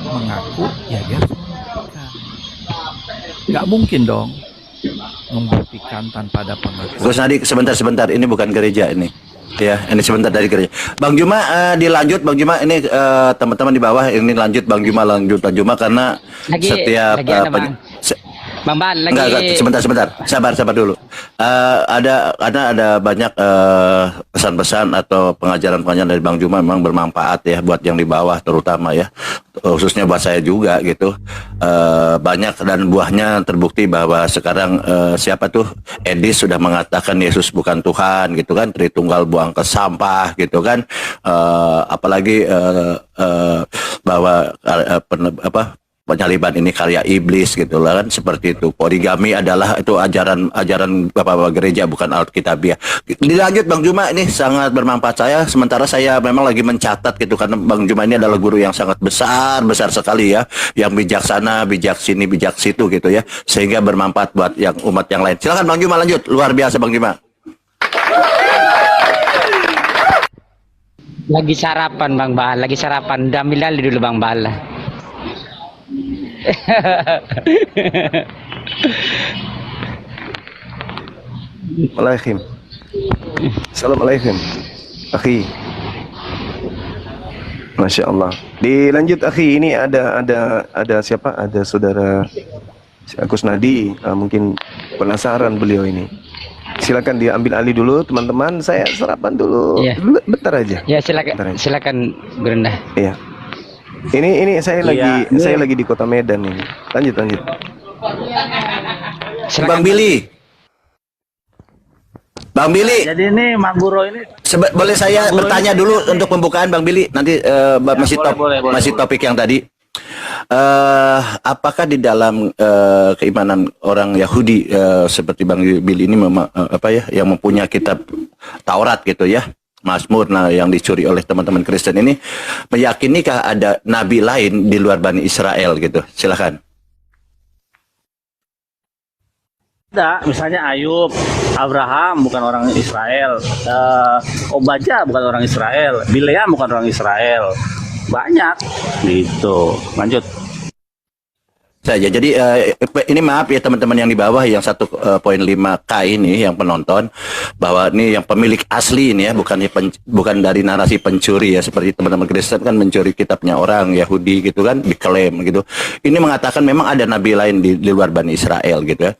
S11: mengaku, ya dia harus membuktikan. Nggak mungkin dong membuktikan tanpa ada pengakuan.
S4: Gus Nadi, sebentar. Ini bukan gereja ini. Ya, ini sebentar dari gereja. Bang Juma, dilanjut Bang Juma. Ini teman-teman di bawah ini lanjut Bang Juma karena
S5: Lagi
S4: setiap
S5: ada Bang. Bang Ban lagi.
S4: Enggak, sebentar. Sabar dulu. Ada banyak pesan-pesan atau pengajaran-pengajaran dari Bang Juma memang bermanfaat ya buat yang di bawah terutama ya. Khususnya buat saya juga gitu. Banyak dan buahnya terbukti bahwa sekarang siapa tuh Edis sudah mengatakan Yesus bukan Tuhan gitu kan, Tritunggal buang ke sampah gitu kan. Apalagi bahwa penyaliban ini karya iblis gitu lah kan, seperti itu. Poligami adalah itu ajaran Bapak gereja, bukan Alkitabiah. Dilanjut Bang Juma, ini sangat bermanfaat saya. Sementara saya memang lagi mencatat gitu, karena Bang Juma ini adalah guru yang sangat besar sekali ya, yang bijaksana, bijak sini, bijak situ gitu ya, sehingga bermanfaat buat yang umat yang lain. Silakan Bang Juma lanjut, luar biasa Bang Juma.
S5: Lagi sarapan Bang Bal, lagi sarapan. Udah ambil alih dulu Bang Bal.
S3: Waalaikum. Assalamualaikum. Akhi. Masya Allah. Dilanjut akhi, ini ada siapa? Ada saudara Kusnadi, mungkin penasaran beliau ini. Silakan diambil alih dulu teman-teman. Saya sarapan dulu.
S5: Iya.
S3: Bentar aja.
S5: Ya silakan,
S3: Bentar aja.
S5: silakan Brenda.
S3: Iya. Ini saya lagi di Kota Medan ini. Lanjut.
S4: Bang Billy. Bang Billy.
S10: Jadi ini Mak Guru ini
S4: Boleh saya bertanya dulu untuk pembukaan Bang Billy? Nanti
S10: boleh.
S4: masih topik yang tadi. Apakah di dalam keimanan orang Yahudi seperti Bang Billy ini yang mempunyai kitab Taurat gitu ya, Mazmur, yang dicuri oleh teman-teman Kristen ini, meyakinikah ada nabi lain di luar Bani Israel gitu? Silakan.
S10: ada, misalnya Ayub, Abraham bukan orang Israel, Obadya bukan orang Israel, Bileam bukan orang Israel, banyak gitu. Lanjut.
S4: Saja. Jadi ini maaf ya teman-teman yang di bawah yang 1.5K ini yang penonton, bahwa ini yang pemilik asli ini ya, bukan dari narasi pencuri ya, seperti teman-teman Kristen kan mencuri kitabnya orang Yahudi gitu kan, diklaim gitu. Ini mengatakan memang ada nabi lain di luar Bani Israel gitu ya.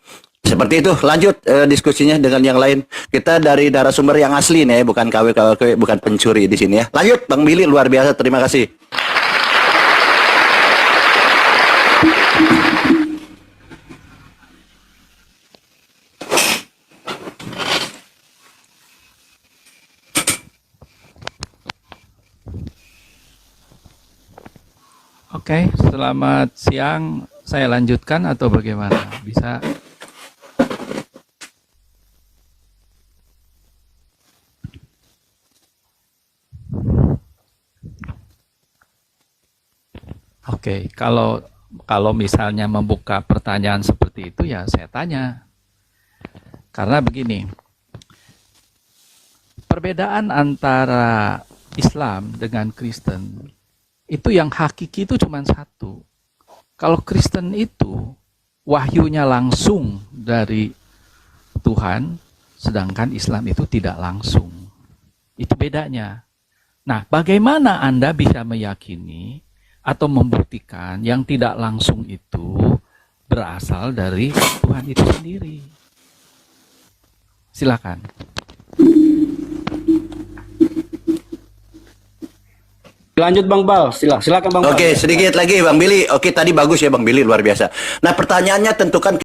S4: Seperti itu. Lanjut diskusinya dengan yang lain. Kita dari narasumber yang asli nih, bukan KW, bukan pencuri di sini ya. Lanjut Bang Billy, luar biasa, terima kasih.
S11: Oke, selamat siang. Saya lanjutkan atau bagaimana? Bisa? Oke, kalau misalnya membuka pertanyaan seperti itu ya saya tanya. Karena begini, perbedaan antara Islam dengan Kristen itu yang hakiki itu cuma satu. Kalau Kristen itu wahyunya langsung dari Tuhan, sedangkan Islam itu tidak langsung. Itu bedanya. Nah, bagaimana Anda bisa meyakini atau membuktikan yang tidak langsung itu berasal dari Tuhan itu sendiri? Silakan.
S9: Lanjut Bang Bal, silakan Bang Bal.
S4: Oke, sedikit lagi Bang Billy. Oke, tadi bagus ya Bang Billy, luar biasa. Nah, pertanyaannya tentukan